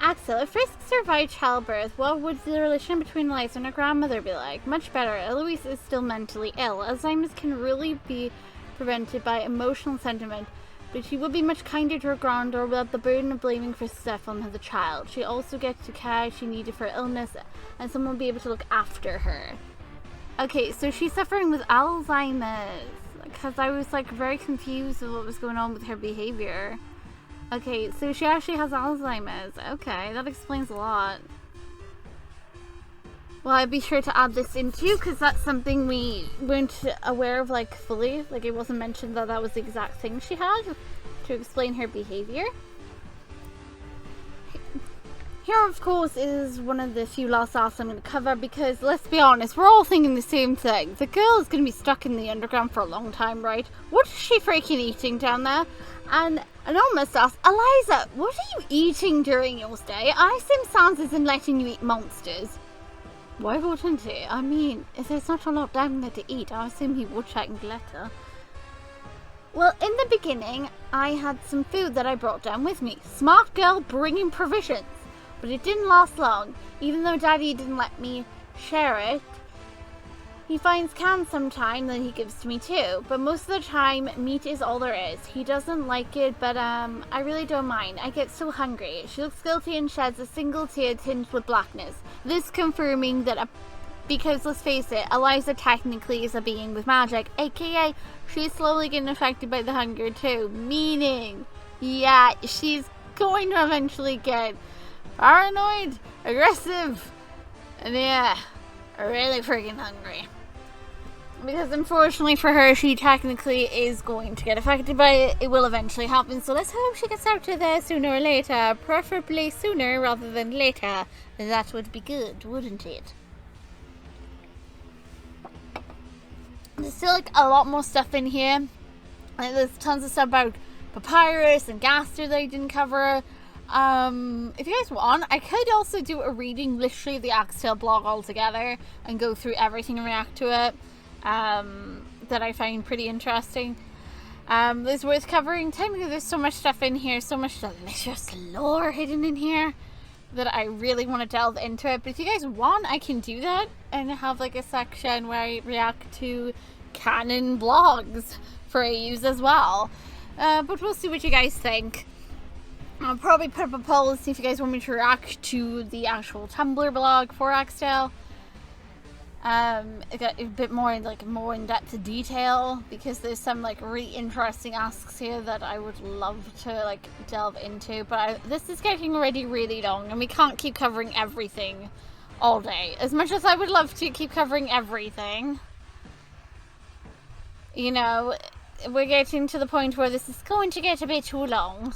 Axel, if Frisk survived childbirth, what would the relation between Liza and her grandmother be like? Much better. Eloise is still mentally ill. Alzheimer's can really be prevented by emotional sentiment, but she would be much kinder to her granddaughter without the burden of blaming Frisk's death on her the child. She also gets the care she needed for illness, and someone will be able to look after her. Okay, so she's suffering with Alzheimer's, because I was like very confused with what was going on with her behavior. Okay, so she actually has Alzheimer's. Okay, that explains a lot. Well, I'd be sure to add this in too, because that's something we weren't aware of, like, fully. Like, it wasn't mentioned that that was the exact thing she had to explain her behavior. Here, of course, is one of the few last asks I'm going to cover, because, let's be honest, we're all thinking the same thing. The girl is going to be stuck in the underground for a long time, right? What is she freaking eating down there? And Anonymous asks, Eliza, what are you eating during your stay? I assume Sans isn't letting you eat monsters. Why wouldn't he? I mean, if there's not a lot down there to eat, I assume he would check and glitter. Well, in the beginning, I had some food that I brought down with me. Smart girl bringing provisions. But it didn't last long. Even though Daddy didn't let me share it, he finds cans sometime that he gives to me too. But most of the time, meat is all there is. He doesn't like it, but I really don't mind. I get so hungry. She looks guilty and sheds a single tear tinged with blackness. This confirming that, because let's face it, Eliza technically is a being with magic, aka she's slowly getting affected by the hunger too. Meaning, yeah, she's going to eventually get paranoid, aggressive, and yeah, really freaking hungry. Because unfortunately for her, she technically is going to get affected by it. It will eventually happen, so let's hope she gets out of there sooner or later. Preferably sooner rather than later. That would be good, wouldn't it? There's still like a lot more stuff in here. Like, there's tons of stuff about Papyrus and Gaster that I didn't cover. If you guys want, I could also do a reading, literally the Axetale blog altogether, and go through everything and react to it, that I find pretty interesting. It's worth covering. Technically, there's so much stuff in here, so much delicious lore hidden in here, that I really want to delve into it. But if you guys want, I can do that, and have like a section where I react to canon blogs for AUs as well. But we'll see what you guys think. I'll probably put up a poll and see if you guys want me to react to the actual Tumblr blog for Axetale. It got a bit more in depth detail, because there's some like really interesting asks here that I would love to like delve into. But this is getting already really long, and we can't keep covering everything all day. As much as I would love to keep covering everything, you know, we're getting to the point where this is going to get a bit too long.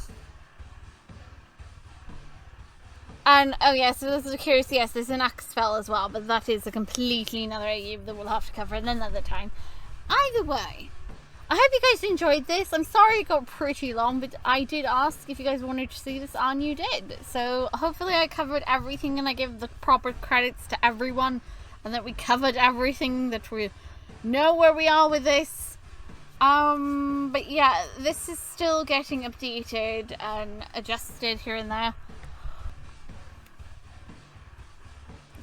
And, oh yeah, so this is curious, yes, there's an Axetale as well, but that is a completely another AU that we'll have to cover at another time. Either way, I hope you guys enjoyed this. I'm sorry it got pretty long, but I did ask if you guys wanted to see this, and you did. So hopefully I covered everything, and I give the proper credits to everyone, and that we covered everything, that we know where we are with this. But yeah, this is still getting updated and adjusted here and there.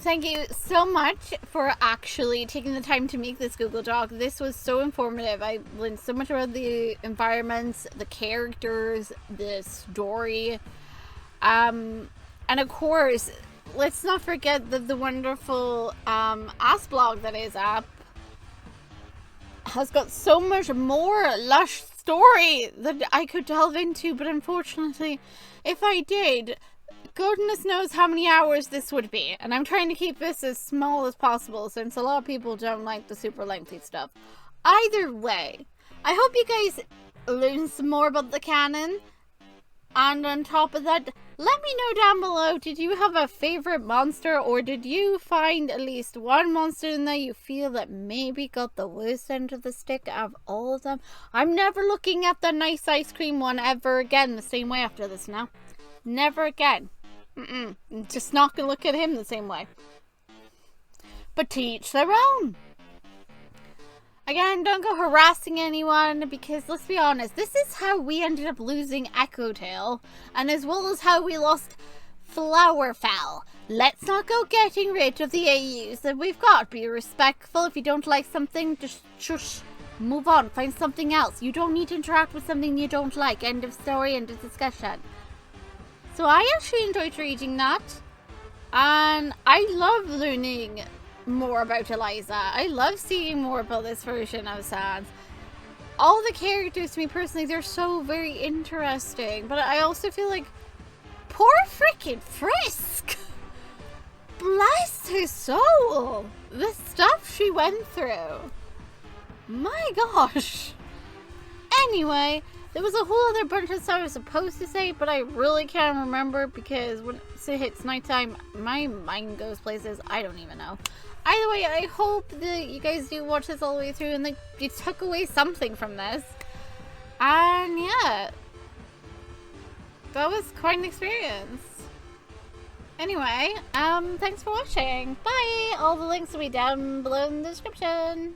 Thank you so much for actually taking the time to make this Google Doc. This was so informative. I learned so much about the environments, the characters, the story. And of course, let's not forget that the wonderful Ask blog that is up has got so much more lush story that I could delve into. But unfortunately, if I did, goodness knows how many hours this would be, and I'm trying to keep this as small as possible since a lot of people don't like the super lengthy stuff. Either way, I hope you guys learn some more about the canon, and on top of that, let me know down below, did you have a favorite monster, or did you find at least one monster in there you feel that maybe got the worst end of the stick out of all of them? I'm never looking at the nice ice cream one ever again the same way after this now. Never again. Just not gonna look at him the same way. But to each their own. Again, don't go harassing anyone, because let's be honest, this is how we ended up losing Axetale, and as well as how we lost Flowerfell. Let's not go getting rid of the AUs that we've got. Be respectful. If you don't like something, just shush. Move on. Find something else. You don't need to interact with something you don't like. End of story, end of discussion. So I actually enjoyed reading that, and I love learning more about Eliza. I love seeing more about this version of Sans. All the characters, to me personally, they're so very interesting, but I also feel like, poor freaking Frisk! Bless her soul! The stuff she went through. My gosh. Anyway, there was a whole other bunch of stuff I was supposed to say, but I really can't remember because when it hits nighttime, my mind goes places I don't even know. Either way, I hope that you guys do watch this all the way through and like you took away something from this. And yeah, that was quite an experience. Anyway, thanks for watching. Bye! All the links will be down below in the description.